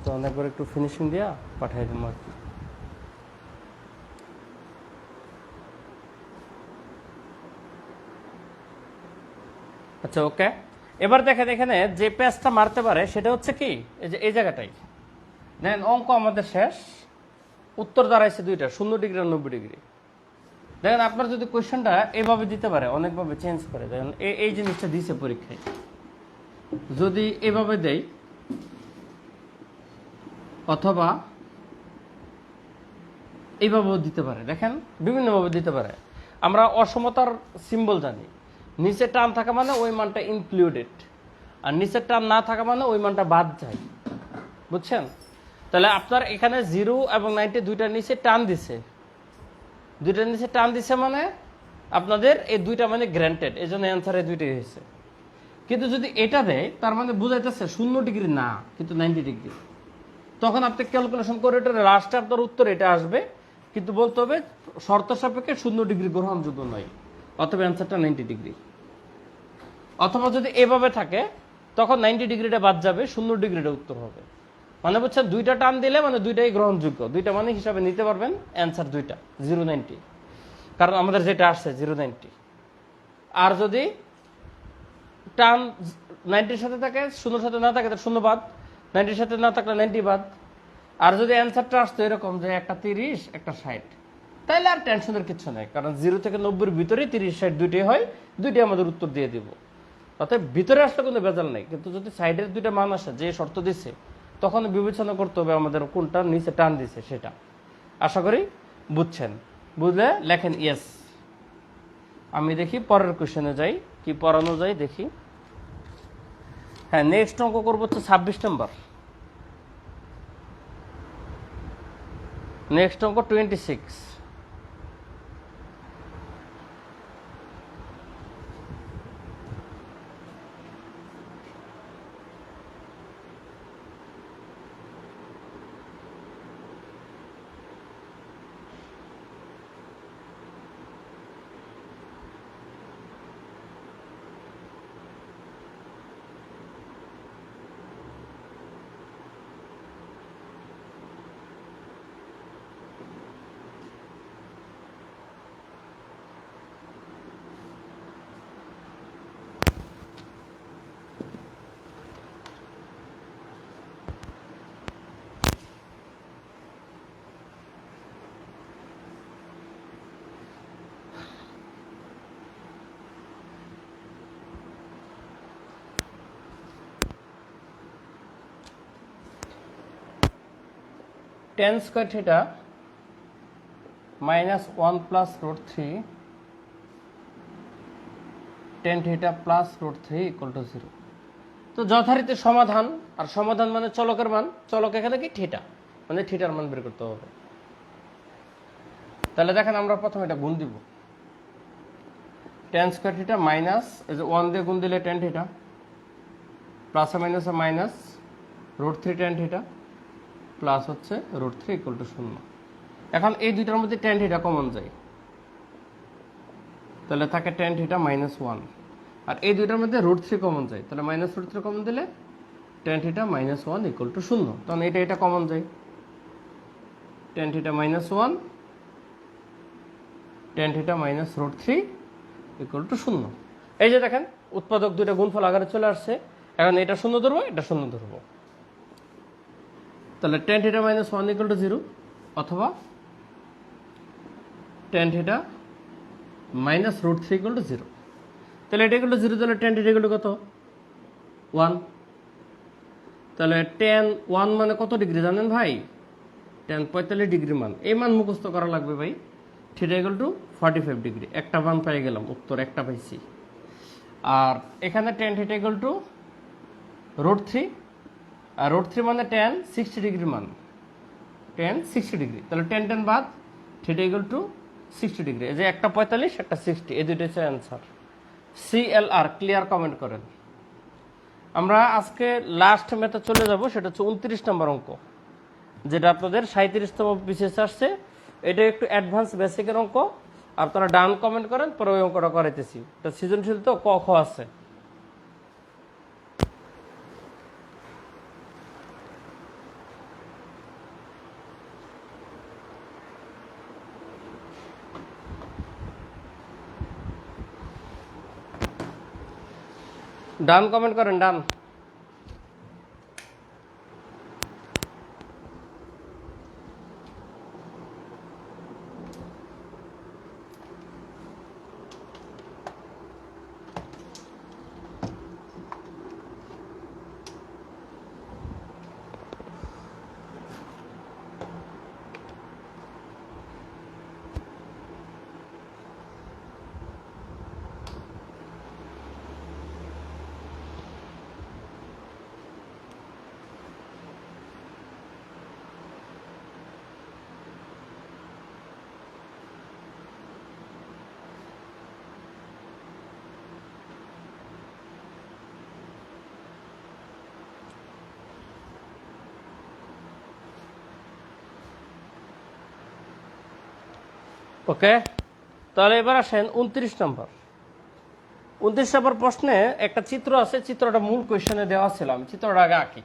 তো অনেকবার একটু ফিনিশিং দিয়া পাঠাই দেবো আর কি। আচ্ছা ওকে, এবার দেখেন এখানে যে প্যাচটা মারতে পারে সেটা হচ্ছে কি, এই যে এই জায়গাটাই দেখেন, অঙ্ক আমাদের শেষ, উত্তর দাঁড়াইছে দুইটা, 0 ডিগ্রি আর 90 ডিগ্রি। দেখেন আপনার যদি কোয়েশ্চেনটা এইভাবে দিতে পারে, অনেকভাবে চেঞ্জ করে, দেখেন এই জিনিসটা দিছে পরীক্ষায়, যদি এভাবে দেই অথবা এইভাবেও দিতে পারে, দেখেন বিভিন্নভাবে দিতে পারে। আমরা অসমতার সিম্বল জানি, নিচে টান থাকা মানে ওই মানটা ইনক্লুডেড, আর নিচের টান না থাকা মানে ওই মানটা বাদ যায়, বুঝছেন? তাহলে আপনার এখানে 0 এবং 90 দুইটার নিচে টান দিছে, দুইটার নিচে টান দিছে মানে আপনাদের এই দুইটা মানে গ্র্যান্টেড, এই জন্য অ্যান্সার এই দুইটাই হয়েছে। কিন্তু যদি এটা দেয় তার মানে বুঝাইতেছে 0 ডিগ্রি না কিন্তু 90 ডিগ্রি, তখন আপনি ক্যালকুলেশন করে এটা লাস্টে আপনার উত্তর এটা আসবে, কিন্তু বলতে হবে শর্ত সাপেক্ষে 0 ডিগ্রি গ্রহণযোগ্য নয়, অথবা অ্যান্সারটা 90 ডিগ্রি। অথবা যদি এভাবে থাকে তখন 90 ডিগ্রিটা বাদ যাবে, 0 ডিগ্রিটা উত্তর হবে। মানে বুঝছেন, দুইটা টান দিলে মানে দুইটাই গ্রহণযোগ্য, দুইটা মানে হিসাবে নিতে পারবেন, অ্যান্সার দুইটা 090, কারণ আমাদের যেটা আসছে 090। আর যদি টান 90-র সাথে থাকে, 0-র সাথে না থাকে, তার 0 বাদ, 90-র সাথে না থাকলে 90 বাদ। আর যদি অ্যান্সারটা আসতো এরকম যে একটা 30 একটা 60, তাহলে আর টেনশনের কিছু নেই, কারণ 0 থেকে 90-র ভিতরে 30-60 দুইটাই হয়, দুইটাই আমাদের উত্তর দিয়ে দিব। অর্থাৎ ভিতরে আসলে কোনো বেজাল নেই, কিন্তু যদি সাইডের দুইটা মান আসে যে শর্ত দিচ্ছে, তখন বিবেচনা করতে হবে আমাদের কোনটা নিচে টান দিছে সেটা। আশা করি বুঝছেন, বুঝলে লেখেন ইয়েস। আমি দেখি পরের কোশ্চেনে যাই, কি পড়ানো যায় দেখি। হ্যাঁ, নেক্সট অঙ্ক করবো হচ্ছে 26 নম্বর, নেক্সট অঙ্ক 26। Tan square theta minus 1 plus root 3 tan theta plus root 3 equal to 0। তো যথারীতি সমাধান, আর সমাধান মানে চলকের মান, চলক এখানে কি থিটা, মানে থিটার মান বের করতে হবে। তাহলে দেখেন আমরা প্রথমে এটা গুণ দিব, টেন স্কোয়ার থিটা মাইনাস এই যে 1 দিয়ে গুণ দিলে টেন থিটা প্লাস মাইনাসে minus root 3 tan theta plus হচ্ছে রুট 3 ইকুয়াল টু 0। এখন এই দুইটার মধ্যে টেন থিটা কমন যায়, তাহলে থাকে টেন থিটা মাইনাস 1, আর এই দুইটার মধ্যে রুট 3 কমন যায়, তাহলে মাইনাস রুট 3 কমন দিলে tan theta minus 1 equal to 0। তখন এটা কমন যায়, tan theta minus 1 tan theta minus root 3 equal to 0। এই যে দেখেন উৎপাদক দুইটা গুণফল আকারে চলে আসছে। এখন এটা 0 ধরবো, এটা 0 ধরবো, তাহলে tan theta minus 1 equal to 0 অথবা tan theta minus root 3 equal to 0। তাহলে এটা ইকুয়াল টু 0, তাহলে টেন থিটা ইকুয়াল টু কত 1। তাহলে টেন 1 মানে কত ডিগ্রি জানেন ভাই? টেন 45 ডিগ্রি মান, এই মান মুখস্থ করা লাগবে ভাই। থিটা ইকুয়াল টু 45 ডিগ্রি, একটা মান পেয়ে গেলাম, উত্তর একটা পাইছি। আর এখানে tan theta equal to root 3, আর রুট 3 মানে টেন 60 ডিগ্রি মান, টেন 60 ডিগ্রি, তাহলে টেন টেন বাদ, থিটা ইকুয়াল টু 60 ডিগ্রি। এই যে একটা 45 একটা 60, এই দুইটা হচ্ছে অ্যান্সার। CLR ক্লিয়ার কমেন্ট করেন। আমরা আজকে লাস্ট ম্যাথে চলে যাব, সেটা হচ্ছে 29 নম্বর অঙ্ক, যেটা আপনাদের 37তম বিশেষ আসছে। এটা একটু অ্যাডভান্স বেসিকের অঙ্ক, আপনারা ডান কমেন্ট করেন, পরে ওই অঙ্কটা করাইতেছি। এটা সৃজনশীল তো, ক খ আছে। ডান কমেন্ট করেন, ডান। ওকে, তাহলে এবার আসেন 29 নম্বর। 29 নম্বর প্রশ্নে একটা চিত্র আছে, চিত্রটা মূল কোয়েশ্চেনে দেওয়া ছিল, আমি চিত্রটা আগে আঁকি।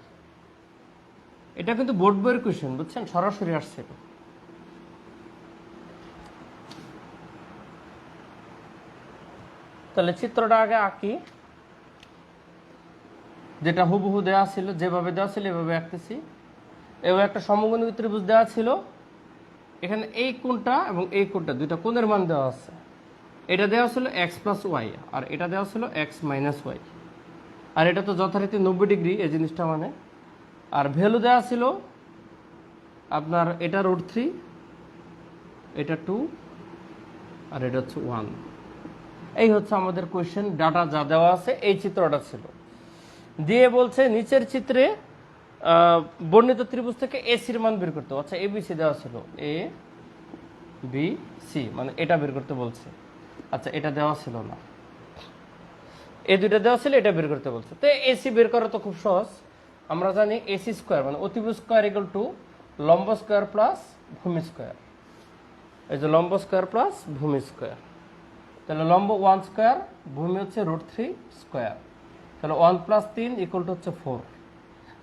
এটা কিন্তু বোর্ড বইয়ের কোয়েশ্চেন, বুঝছেন, সরাসরি আসছে। তাহলে চিত্রটা আগে আঁকি, যেটা হুবহু দেওয়া ছিল, যেভাবে দেওয়া ছিল এভাবে আঁকতেছি। এবং একটা সমকোণী ত্রিভুজ দেওয়া ছিল, এখানে এই কোণটা এবং এই কোণটা দুইটা কোণের মান দেওয়া আছে। এটা দেওয়া ছিল এক্স প্লাস ওয়াই, আর এটা দেওয়া ছিল এক্স মাইনাস ওয়াই, আর এটা তো যথারীতি 90 ডিগ্রি এই জিনিসটা মানে। আর ভ্যালু দেওয়া ছিল আপনার এটা রুট 3, এটা 2, আর এটা হচ্ছে 1। এই হচ্ছে আমাদের কোয়েশ্চেন, ডাটা যা দেওয়া আছে এই চিত্রটা ছিল। দিয়ে বলছে নিচের চিত্রে বর্ণিত ত্রিভুজ থেকে এসির মান বের করতে। আচ্ছা, এবিসি দেওয়া ছিল, এ বি সি, মানে এটা বের করতে বলছে। আচ্ছা, এটা দেওয়া ছিল না, এই দুইটা দেওয়া ছিল, এটা বের করতে বলছে। তো এসি বের করা তো খুব সহজ, আমরা জানি এসি স্কোয়ার মানে অতিভুজ স্কোয়ার ইকুয়াল টু লম্ব স্কোয়ার প্লাস ভূমি স্কোয়ার। এই যে লম্ব স্কোয়ার প্লাস ভূমি স্কোয়ার, তাহলে লম্ব 1 স্কোয়ার, ভূমি হচ্ছে রুট 3 স্কোয়ার, তাহলে 1 প্লাস 3 ইকুয়াল টু হচ্ছে 4।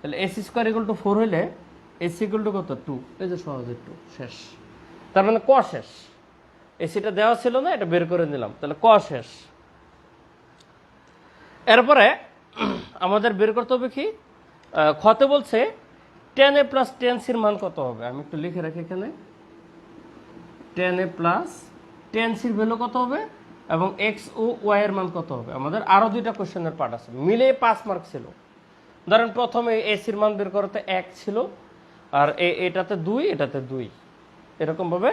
তাহলে এসি স্কোয়ার ইকুয়াল টু 4 হইলে এসি ইকুয়াল টু কত 2। এই যে সহজে 2 শেষ, তার মানে ক শেষ। এসিটা দেওয়া ছিল না, এটা বের করে নিলাম, তাহলে ক শেষ। এরপরে আমাদের বের করতে হবে কি, খতে বলছে টেন এ প্লাস টেন সির মান কত হবে। আমি একটু লিখে রাখি এখানে, টেন এ প্লাস টেন সির ভ্যালু কত হবে এবং এক্স ও ওয়াই এর মান কত হবে। আমাদের আরো দুইটা কোশ্চেনের পার্ট আছে, মিলে 5 মার্ক ছিল। ধরেন প্রথমে এসির মান বের করতে 1 ছিল, আর এটাতে 2, এটাতে 2, এরকমভাবে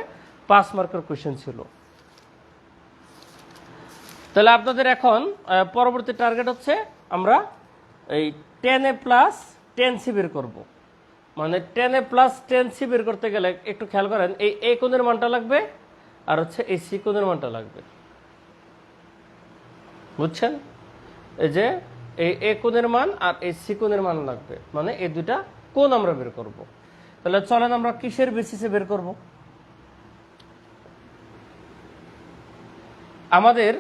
5 মার্কের কোয়েশ্চেন ছিল। তাহলে আপনাদের এখন পরবর্তী টার্গেট হচ্ছে আমরা এই 10a প্লাস 10c বের করব। মানে 10a প্লাস 10c বের করতে গেলে একটু খেয়াল করেন, এই a কোণের মানটা লাগবে আর হচ্ছে এই c কোণের মানটা লাগবে, বুঝছেন? এই যে এই a কোণের মান আর এই c কোণের মান লাগবে, মানে এই দুইটা কোণ আমরা বের করব। তাহলে চলেন আমরা কিসের বেসিসে বের করব? আমাদের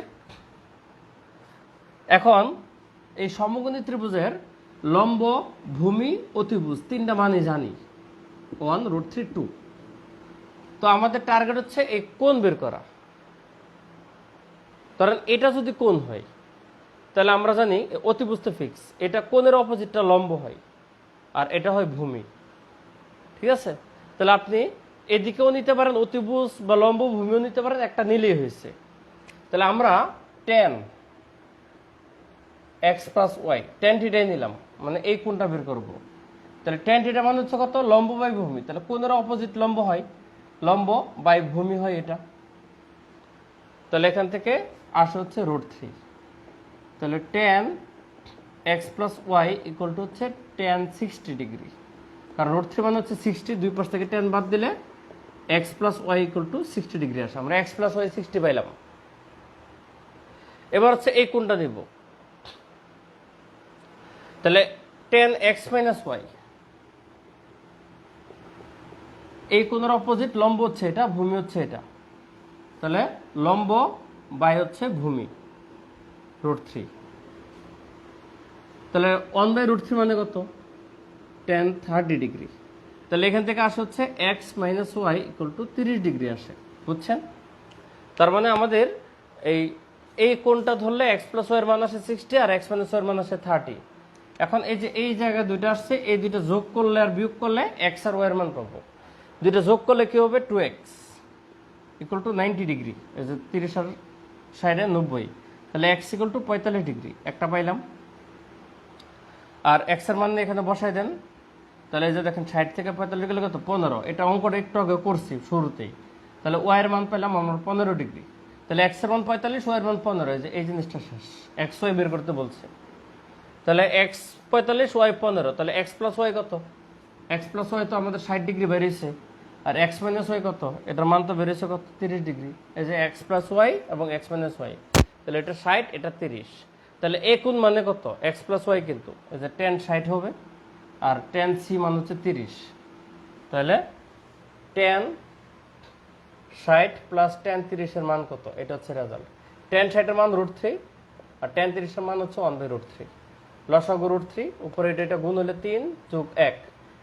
এখন এই সমকোণী ত্রিভুজের লম্ব, ভূমি, অতিভুজ তিনটা মানই জানি, 1√3 2। তো আমাদের টার্গেট হচ্ছে এই কোণ বের করা। ধরেন এটা যদি কোণ হয় তাহলে আমরা জানি অতিভুজ তো ফিক্স, এটা কোণের অপোজিটটা লম্ব হয় আর এটা হয় ভূমি, ঠিক আছে? তাহলে আপনি এদিকেও নিতে পারেন অতিভুজ বা লম্ব, ভূমিও নিতে পারেন, একটা নিলেই হয়েছে। তাহলে আমরা tan x plus y tan থিটাই নিলাম, মানে এই কোণটা বের করব। তাহলে tan থিটা মানে হচ্ছে কত? লম্ব বাই ভূমি। তাহলে কোণের অপোজিট লম্ব হয়, লম্ব বাই ভূমি হয় এটা। তাহলে এখান থেকে আসে হচ্ছে √3। তাহলে tan x plus y equal to হচ্ছে tan 60 ডিগ্রি, কারণ √3 মানে হচ্ছে 60, দুই পাশ থেকে tan বাদ দিলে x plus y equal to 60 degree আসে। আমরা x প্লাস ওয়াই 60 পাইলাম। এবার হচ্ছে এই কোণটা নিব, তাহলে tan x মাইনাস ওয়াই, এই কোণের অপোজিট লম্ব হচ্ছে এটা, ভূমি হচ্ছে এটা। তাহলে লম্ব বাই হচ্ছে ভূমি √3। তাহলে 1/√3 মানে কত? tan 30 degree. তাহলে এখান থেকে আসে হচ্ছে x minus y equal to 30 degree আসে, বুঝছেন? তার মানে আমাদের এই কোণটা ধরলে x প্লাস ওয়াই এর মান আসে 60 আর x মাইনাস ওয়াই এর মান আসে 30। এখন এই যে এই জায়গায় দুইটা আসছে, এই দুইটা যোগ করলে আর বিয়োগ করলে x আর y এর মান পাবো। দুইটা যোগ করলে কি হবে? 2x equal to 90 degree. এই যে 30 আর 60 90, তাহলে x ইকুয়াল টু 45 ডিগ্রি একটা পাইলাম। আর x এর মান এখানে বসাই দেন, তাহলে এই যে দেখেন 60 থেকে 45 গেলে কত? 15। এটা অঙ্কটা একটু আগে করছি শুরুতেই। তাহলে y এর মান পেলাম আমরা 15 ডিগ্রি। তাহলে x এর মান 45, y এর মান 15, এই জিনিসটা শেষ। x y বের করতে বলছে। তাহলে x 45, y 15, তাহলে x প্লাস ওয়াই কত? x প্লাস ওয়াই তো আমাদের 60 ডিগ্রি বেরিয়েছে, আর x মাইনাস ওয়াই কত? এটার মান তো বেরিয়েছে কত? 30 ডিগ্রি। এই যে x প্লাস ওয়াই এবং x মাইনাস ওয়াই, তাহলে এটা 60, এটা 30। তাহলে এ কোণ মানে কত? x প্লাস ওয়াই, কিন্তু এই যে tan 60 হবে, আর tan c মান হচ্ছে 30। তাহলে tan 60 প্লাস tan 30 এর মান কত? এটা হচ্ছে রেজাল্ট। tan 60 এর মান √3 আর tan 30 এর মান হচ্ছে 1/√3। লসাগু √3, উপরে এটা গুণ হলে 3 যোগ 1,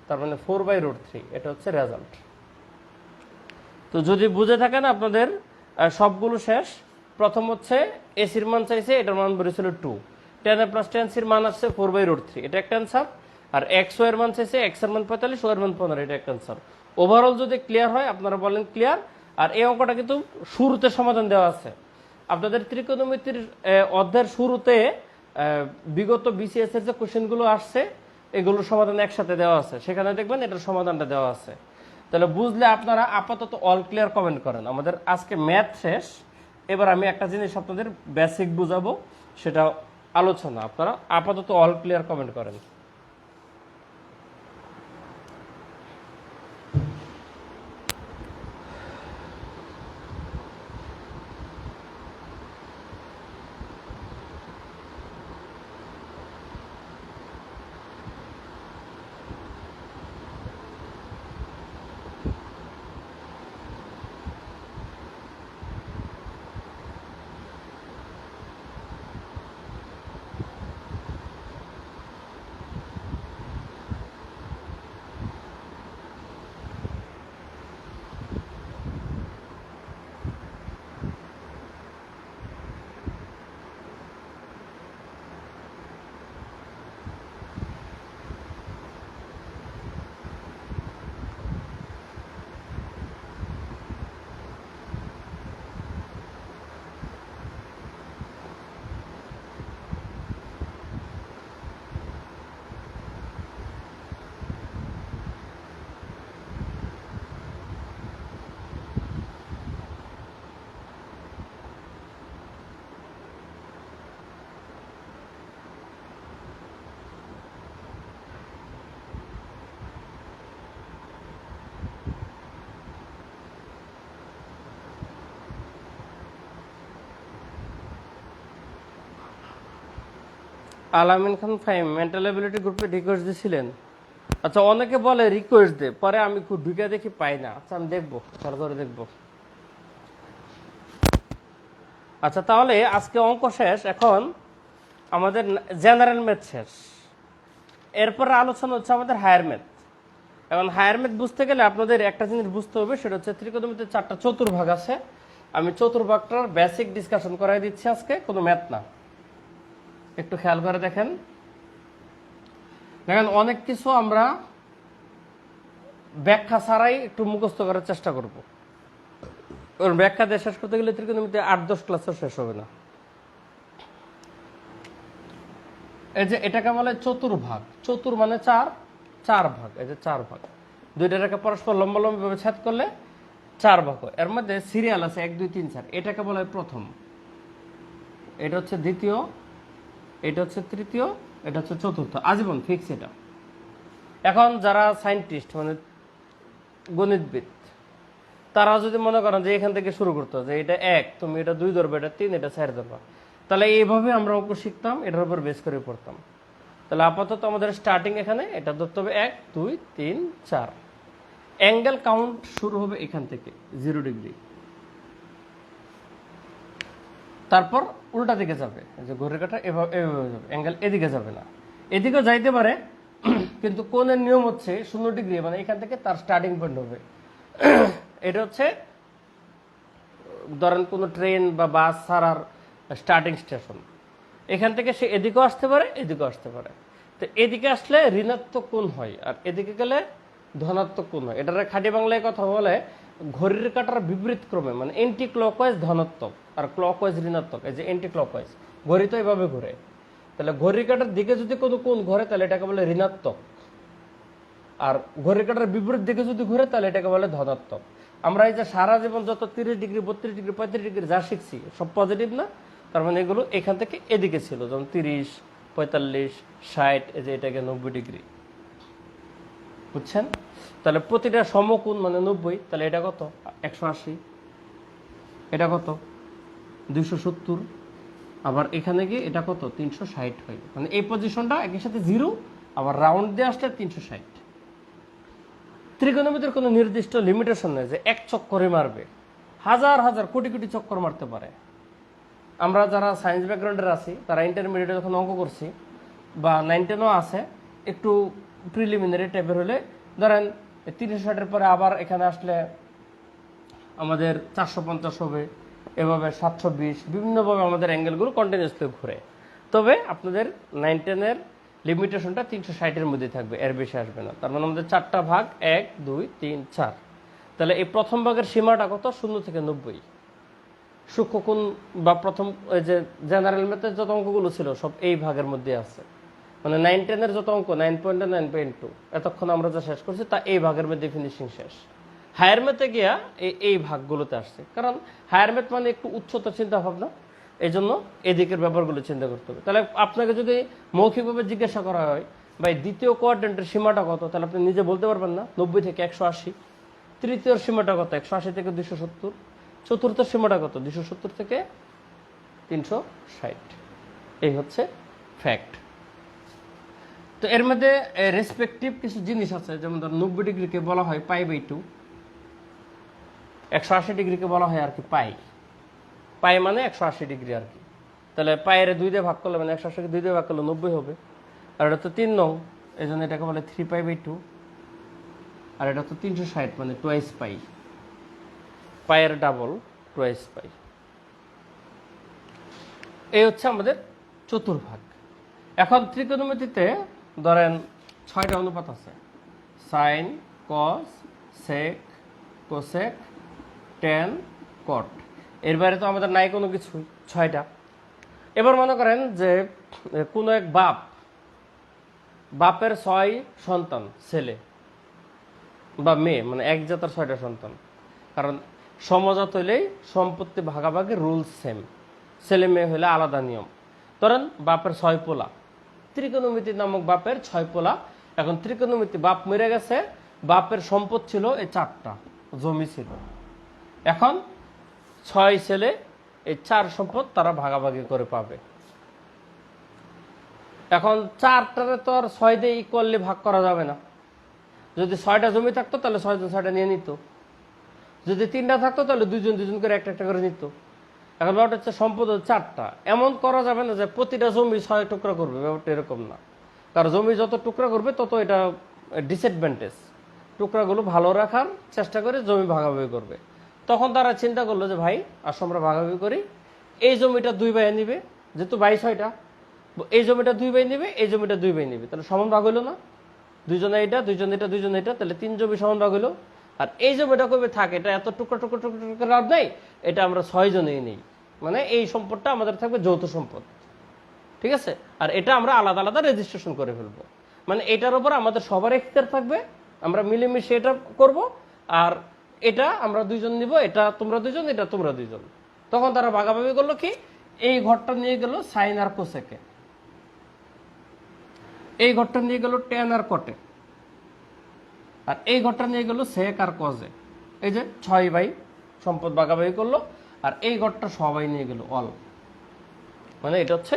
তার মানে 4/√3। এটা হচ্ছে রেজাল্ট। তো যদি বুঝে থাকেন আপনাদের সবগুলো শেষ। প্রথম হচ্ছে এসির মান চাইছে, এটার মান বেরিয়েছিল 2, tan a plus tan c এর মান আসছে 4/√3, এটা একটা অ্যান্সার। আর x y এর মান চাইছে, x এর মান 45, y এর মান 15, এটা একটা অ্যান্সার। ওভারঅল যদি ক্লিয়ার হয়, আপনারা বলেন ক্লিয়ার। আর এই অঙ্কটা কিন্তু শুরুতে সমাধান দেওয়া আছে আপনাদের ত্রিকোণমিতির অধ্যায়ের শুরুতে। বিগত বিসিএস এর যে কোশ্চেনগুলো আসছে এগুলোর সমাধান একসাথে দেওয়া আছে, সেখানে দেখবেন এটার সমাধানটা দেওয়া আছে। তাহলে বুঝলে আপনারা আপাতত অল ক্লিয়ার কমেন্ট করেন। আমাদের আজকে ম্যাথ শেষ। এবার আমি একটা জিনিস আপনাদের বেসিক বুঝাবো, সেটা আলোচনা। আপনারা আপাতত অল ক্লিয়ার কমেন্ট করেন। আলামিন খান ফাহিম মেন্টাল অ্যাবিলিটি গ্রুপে রিকোয়েস্ট দিয়েছিলেন। আচ্ছা, অনেকে বলে রিকোয়েস্ট দে, পরে আমি খুব ঢুকে দেখি পাই না। আচ্ছা, আমি দেখবো, খেয়াল করে দেখবো। আচ্ছা, তাহলে আজকে অঙ্ক শেষ। এখন আমাদের জেনারেল ম্যাথ শেষ, এরপরে আলোচনা হচ্ছে আমাদের হায়ার ম্যাথ। এখন হায়ার ম্যাথ বুঝতে গেলে আপনাদের একটা জিনিস বুঝতে হবে, সেটা হচ্ছে ত্রিকোণমিতির 4টা চতুর্ভাগ আছে। আমি চতুর্ভাগটার বেসিক ডিসকাশন করাই দিচ্ছি আজকে, কোনো ম্যাথ না। একটু খেয়াল করে দেখেন। দেখেন, অনেক কিছু আমরা ব্যাখ্যা ছাড়াই একটু মুখস্থ করার চেষ্টা করব। ব্যাখ্যা দিয়ে শেষ করতে গেলে ত্রিকোণমিতি 8-10 ক্লাসও শেষ হবে না। এই যে এটাকে বলে চতুর্ভাগ, চতুর মানে 4, 4 ভাগ। এই যে 4 ভাগ, দুইটা রেখা পরস্পর লম্বা লম্বি ভাবে ছেদ করলে 4 ভাগ হয়। এর মধ্যে সিরিয়াল আছে 1 2 3 4। এটাকে বলা হয় প্রথম, এটা হচ্ছে দ্বিতীয়, এটা হচ্ছে তৃতীয়, এটা হচ্ছে চতুর্থ, আজীবন ফিক্স এটা। এখন যারা সায়েন্টিস্ট মানে গণিতবিদ, তারা যদি মনে করেন যে এখান থেকে শুরু করতো যে এটা 1, তুমি এটা 2 ধরবে, এটা 3, এটা 4 ধরবা, তাহলে এইভাবে আমরা অঙ্ক শিখতাম, এটার উপর বেস করে পড়তাম। তাহলে আপাতত আমাদের স্টার্টিং এখানে এটা ধরতে হবে 1 2 3 4। অ্যাঙ্গেল কাউন্ট শুরু হবে এখান থেকে 0 ডিগ্রি, তারপর উল্টা দিকে যাবে, যে ঘড়ির কাঁটা এভাবে এভাবে যাবে, অ্যাঙ্গেল এদিকে যাবে না, এদিকেও যাইতে পারে, কিন্তু কোণের নিয়ম হচ্ছে 0 ডিগ্রি, মানে এখান থেকে তার স্টার্টিং পয়েন্ট হবে। এটা হচ্ছে ধরেন কোনো ট্রেন বা বাস ছাড়ার স্টার্টিং স্টেশন, এখান থেকে সে এদিকেও আসতে পারে, এদিকেও আসতে পারে। তো এদিকে আসলে ঋণাত্মক কোণ হয়, আর এদিকে গেলে ধনাত্মক কোণ হয়। এটার খাঁটি বাংলায় কথা বলে ঘড়ির কাঁটার বিপরীত ক্রমে, মানে এন্টি ক্লকওয়াইজ ধনাত্মক আর ক্লকওয়াইজ ঋণাত্মক। এই যে এন্টি ক্লকওয়াইজ, ঘড়ি তো এভাবে ঘুরে, তাহলে ঘড়ির কাঁটার দিকে যদি কোনো কোণ ঘোরে তাহলে এটাকে বলে ঋণাত্মক, আর ঘড়ির কাঁটার বিপরীত দিকে যদি ঘুরে তাহলে এটাকে বলে ধনাত্মক। আমরা এই যে সারা জীবন যত 30 ডিগ্রি 32 ডিগ্রি 35 ডিগ্রি যা শিখছি সব পজিটিভ না, তার মানে এগুলো এখান থেকে এদিকে ছিল, যেমন 30 45 60, এই যে এটাকে 90 ডিগ্রি, বুঝছেন? তাহলে প্রতিটা সমকোণ মানে 90, তাহলে এটা কত 180, এটা কত 270, আবার এখানে গিয়ে এটা কত 360 হয়। মানে এই পজিশনটা একই সাথে 0, আবার রাউন্ড দিয়ে আসলে 360। ত্রিকোণমিতির কোনো নির্দিষ্ট লিমিটেশন নেই যে এক চক্করে মারবে, হাজার হাজার কোটি কোটি চক্কর মারতে পারে। আমরা যারা সায়েন্স ব্যাকগ্রাউন্ডের আছি, তারা ইন্টারমিডিয়েটে যখন অঙ্ক করছি বা 9 10ও আছে, একটু প্রিলিমিনারি টাইপের হলে ধরেন 360-এর পরে আবার এখানে আসলে আমাদের 450 হবে, এভাবে 720, বিভিন্নভাবে আমাদের অ্যাঙ্গেলগুলো কন্টিনিউসলি ঘুরে। তবে আপনাদের 9 10-এর লিমিটেশনটা 360-এর মধ্যে থাকবে, এর বেশি আসবে না। তার মানে আমাদের 4টা ভাগ 1 2 3 4। তাহলে এই প্রথম ভাগের সীমাটা কত? 0 থেকে 90। সূক্ষ্মকোণ বা প্রথম ওই যে জেনারেল ম্যাথের যত অঙ্কগুলো ছিল সব এই ভাগের মধ্যে আছে। মানে 9 10-এর যত অঙ্ক 9.1 9.2 এতক্ষণ আমরা যা শেষ করছি তা এই ভাগের মধ্যে ফিনিশিং শেষ। হায়ার ম্যাথে গিয়া এই ভাগগুলোতে আসছে, কারণ হায়ার ম্যাথ মানে একটু উচ্চতর চিন্তা ভাবনা, এই জন্য এদিকের ব্যাপারগুলো চিন্তা করতে হবে। তাহলে আপনাকে যদি মৌখিকভাবে জিজ্ঞাসা করা হয় ভাই দ্বিতীয় কোয়াড্রেন্টের সীমাটা কত, তাহলে আপনি নিজে বলতে পারবেন না 90 থেকে 180। তৃতীয় সীমাটা কত? 180 থেকে 270। চতুর্থ সীমাটা কত? 270 থেকে 360। এই হচ্ছে ফ্যাক্ট। তো এর মধ্যে রেসপেক্টিভ কিছু জিনিস আছে, যেমন ধর 90 ডিগ্রিকে বলা হয় π/2, 180 ডিগ্রিকে বলা হয় আর কি পাই। পাই মানে 180 ডিগ্রি আর কি। তাহলে পায়ের 2 দিয়ে ভাগ করলে মানে 180কে 2 দিয়ে ভাগ করলে 90 হবে। আর এটা তো 3 নং, এই জন্য এটাকে বলে 3π/2। আর এটা তো 360 মানে টুয়াইস পাই, পায়ের ডাবল টুয়াইস পাই। এই হচ্ছে আমাদের চতুর্ভাগ। এখন ত্রিকোণমিতিতে ধরেন 6টা অনুপাত আছে, sine cos sec cosec tan cot. এর বাইরে তো আমাদের নাই কোনো কিছু, 6টা। এবার মনে করেন যে কোনো এক বাপের 6 সন্তান, ছেলে বা মেয়ে, মানে এক জাতের 6টা সন্তান। কারণ সমজাত হইলেই সম্পত্তি ভাগাভাগি রুলস সেম, ছেলে মেয়ে হইলে আলাদা নিয়ম। ধরেন বাপের 6 পোলা, ত্রিকোণমিতি নামক বাপের 6 পোলা। এখন ত্রিকোণমিতি বাপ মরে গেছে, বাপের সম্পদ ছিল এই 4টা, জমি ছিল। এখন 6 ছেলে এই 4 সম্পদ তারা ভাগাভাগি করে পাবে। এখন 4টারে তো আর 6 দিয়ে ইকুয়ালি ভাগ করা যাবে না। যদি 6টা জমি থাকতো তাহলে 6 জন 6টা নিয়ে নিত, যদি 3টা থাকতো তাহলে 2 জন 2 জন করে একটা একটা করে নিত। এখন ব্যাপারটা হচ্ছে সম্পদ 4টা, এমন করা যাবে না যে প্রতিটা জমি 6 টুকরা করবে, ব্যাপারটা এরকম না। কারণ জমি যত টুকরা করবে তত এটা ডিসঅ্যাডভান্টেজ, টুকরাগুলো ভালো রাখার চেষ্টা করে জমি ভাগাভাগি করবে। তখন তারা চিন্তা করলো যে ভাই আসো আমরা ভাগাভাগি করি, এই জমিটা 2 ভাই নিবে, যেহেতু 6টা, এই জমিটা 2 ভাই নিবে, এই জমিটা 2 ভাই নিবে, তাহলে সমান ভাগ হইলো না? দুইজনে এটা, দুইজন এটা, দুইজন এটা, তাহলে 3 জমি সমান ভাগ হইলো। আর এই জমিটা কবে থাকে, এটা এত টুকরা টুকরা টুকরা টুকরা লাভ নেই, এটা আমরা 6 জনেই নেই, মানে এই সম্পদটা আমাদের থাকবে যৌথ সম্পদ, ঠিক আছে? আর এটা আমরা আলাদা আলাদা রেজিস্ট্রেশন করে ফেলবো, মানে এটার উপর আমাদের সবার এখতিয়ার থাকবে, আমরা মিলেমিশে এটা করব। আর এটা আমরা 2 জন নিব, এটা তোমরা 2 জন, এটা তোমরা 2 জন। তখন তারা ভাগাভাগি করলো কি, এই ঘরটা নিয়ে গেল সাইন আর কোসেকে, এই ঘরটা নিয়ে গেল টেন আর কটে, আর এই ঘরটা নিয়ে গেল সেক আর কজে। এই যে 6 ভাই সম্পদ ভাগাভাগি করলো, আর এই ঘরটা সবাই নিয়ে গেল অল, মানে এটা হচ্ছে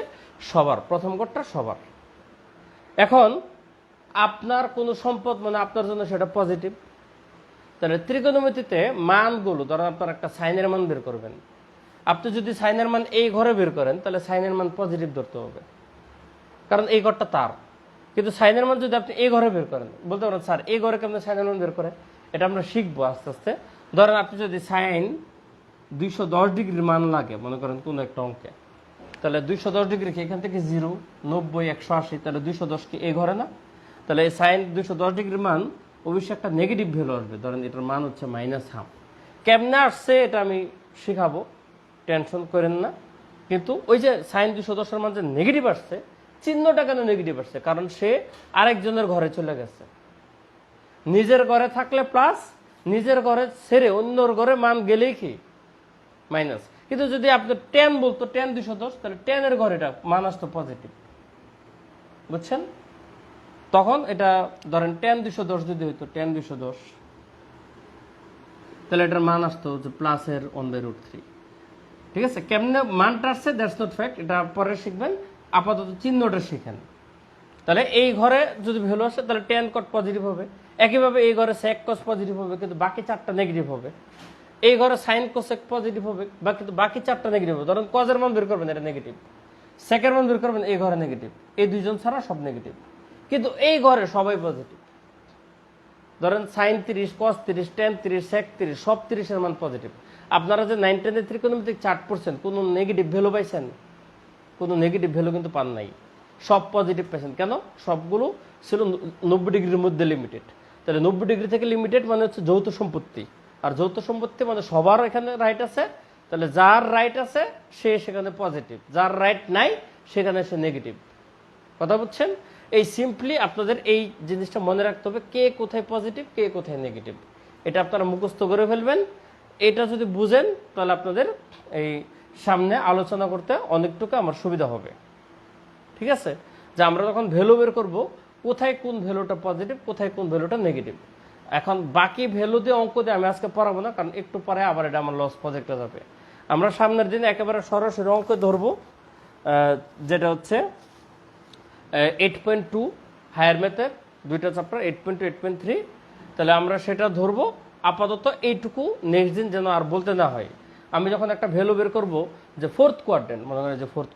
সবার, প্রথম ঘরটা সবার। এখন আপনার কোনো সম্পদ মানে আপনার জন্য সেটা পজিটিভ, তাহলে ত্রিকোণমিতিতে মানগুলো ধরেন আপনার একটা সাইনের মান বের করবেন, আপনি যদি সাইনের মান এই ঘরে বের করেন তাহলে সাইনের মান পজিটিভ ধরতে হবে, কারণ এই ঘরটা তার। কিন্তু সাইনের মান যদি আপনি এই ঘরে বের করেন, বলতে পারেন স্যার এই ঘরে কেমন সাইনের মান বের করে, এটা আমরা শিখবো আস্তে আস্তে। ধরেন আপনি যদি সাইন 210 ডিগ্রির মান লাগে মনে করেন কোনো একটা অঙ্কে, তাহলে 210 ডিগ্রি কি এখান থেকে 0, 90, 180, তাহলে 210 কি এই ঘরে না? তাহলে এই সাইন 210 ডিগ্রির মান অবশ্যই একটা নেগেটিভ ভ্যালু আসবে, ধরেন এটার মান হচ্ছে -1/2। কেমনে আসছে এটা আমি শিখাবো, টেনশন করেন না। কিন্তু ওই যে সাইন 210 মান যে নেগেটিভ আসছে, চিহ্নটা কেন নেগেটিভ আসছে? কারণ সে আরেকজনের ঘরে চলে গেছে। নিজের ঘরে থাকলে প্লাস, নিজের ঘরে ছেড়ে অন্যর ঘরে মান গেলেই কি মাইনাস। কিন্তু যদি আপনি 10 বলতো 10 210, তাহলে 10 এর ঘরে এটা মান আসতো পজিটিভ, বুঝছেন? তখন এটা ধরেন 10 210 যদি হইতো 10 210, তাহলে এটার মান আসতো যে প্লাসের 1/√3। ঠিক আছে? কেমনে মানটা আসছে দ্যাটস নট ফ্যাক্ট, এটা পরে শিখবেন, আপাতত চিহ্নটা শিখেন। তাহলে এই ঘরে যদি ভ্যালু আসে তাহলে tan cot পজিটিভ হবে, একইভাবে এই ঘরে sec cos পজিটিভ হবে, কিন্তু বাকি 4টা নেগেটিভ হবে। এই ঘরে sin cosec পজিটিভ হবে, কিন্তু বাকি 4টা নেগেটিভ হবে। ধরেন cos এর মান বের করবেন, এটা নেগেটিভ, sec এর মান বের করবেন, এই ঘরে নেগেটিভ, এই দুইজন ছাড়া সব নেগেটিভ, কিন্তু এই ঘরে সবাই পজিটিভ। ধরেন sin 30, cos 30, tan 30, sec 30, সব 30 এর মান পজিটিভ। আপনারা যে 9 10 ত্রিকোণমিতিক চার্ট পড়ছেন, কোনো নেগেটিভ ভ্যালু পাইছেন? কোনো নেগেটিভ ভ্যালু কিন্তু পান নাই, সব পজিটিভ পেয়েছেন। কেন? সবগুলো ছিল 90 ডিগ্রির মধ্যে লিমিটেড। তাহলে 90 ডিগ্রি থেকে লিমিটেড মানে হচ্ছে যৌথ সম্পত্তি, আর যৌথ সম্পত্তি মানে সবার এখানে রাইট আছে। তাহলে যার রাইট আছে সে সেখানে পজিটিভ, যার রাইট নাই সেখানে সে নেগেটিভ। কথা বুঝছেন? এই সিম্পলি আপনাদের এই জিনিসটা মনে রাখতে হবে, কে কোথায় পজিটিভ, কে কোথায় নেগেটিভ, এটা আপনারা মুখস্থ করে ফেলবেন। এটা যদি বুঝেন তাহলে আপনাদের এই সামনে আলোচনা করতে অনেকটুকু আমার সুবিধা হবে। ঠিক আছে? যে আমরা যখন ভ্যালু বের করবো, কোথায় কোন ভ্যালুটা পজিটিভ, কোথায় কোন ভ্যালুটা নেগেটিভ। এখন বাকি ভ্যালু দিয়ে অঙ্ক দিয়ে আমি আজকে পড়াবো না, কারণ একটু পরে আবার এটা আমার লস প্রজেক্টে যাবে। আমরা সামনের দিনে একেবারে সরাসরি অঙ্ক ধরবো, যেটা হচ্ছে 8.2 হায়ার ম্যাথের 2টা চ্যাপ্টার 8.2 8.3। তাহলে আমরা সেটা ধরবো। আপাতত এইটুকু নেক্সট দিন যেন আর বলতে না হয়। আমি যখন একটা ভ্যালু বের করবো যে ফোর্থ কোয়াড্রেন্ট, মনে করেন যে ফোর্থ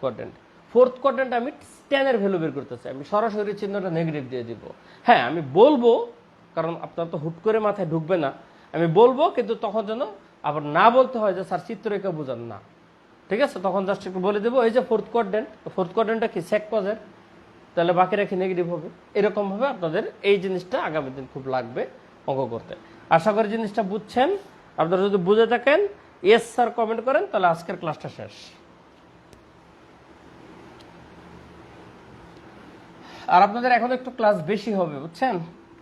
কোয়াড্রেন্ট আমি 10 এর ভ্যালু বের করতেছি, আমি সরাসরি চিহ্নটা নেগেটিভ দিয়ে দিব। হ্যাঁ আমি বলবো, কারণ আপনার তো হুট করে মাথায় ঢুকবে না, আমি বলবো, কিন্তু তখন যেন আবার না বলতে হয় যে স্যার চিত্ররেখা বোঝান না। ঠিক আছে? তখন জাস্ট একটু বলে দেবো, এই যে ফোর্থ কোয়াড্রেন্টটা কি sec cos এর, তাহলে বাকি রেখে নেগেটিভ হবে। এরকম ভাবে আপনাদের এই জিনিসটা আগামী দিন খুব লাগবে অঙ্ক করতে। আশা করি জিনিসটা বুঝছেন। আপনারা যদি বুঝে থাকেন ইয়েস স্যার কমেন্ট করেন, তাহলে আজকের ক্লাসটা শেষ। আর আপনাদের এখন একটু ক্লাস বেশি হবে, বুঝছেন?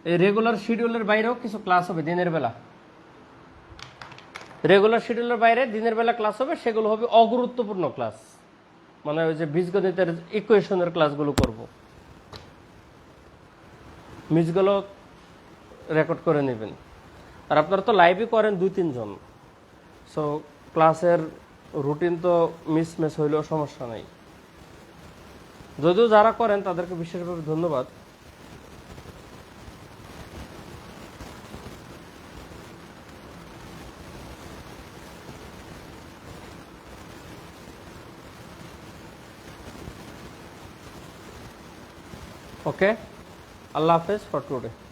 এই রেগুলার শিডিউলের বাইরেও কিছু ক্লাস হবে দিনের বেলা। রেগুলার শিডিউলের বাইরে দিনের বেলা ক্লাস হবে, সেগুলো হবে অগুরুত্বপূর্ণ ক্লাস, মানে ওই যে বীজগণিতের ইকুয়েশনের ক্লাসগুলো করব। মিসগুলো রেকর্ড করে নেবেন। আর আপনারা তো লাইভই করেন 2-3 জন, সো ক্লাসের রুটিন তো মিস হইলেও সমস্যা নাই। যদিও যারা করেন তাদেরকে বিশেষভাবে ধন্যবাদ। ওকে, আল্লাহ হাফেজ ফর টুডে।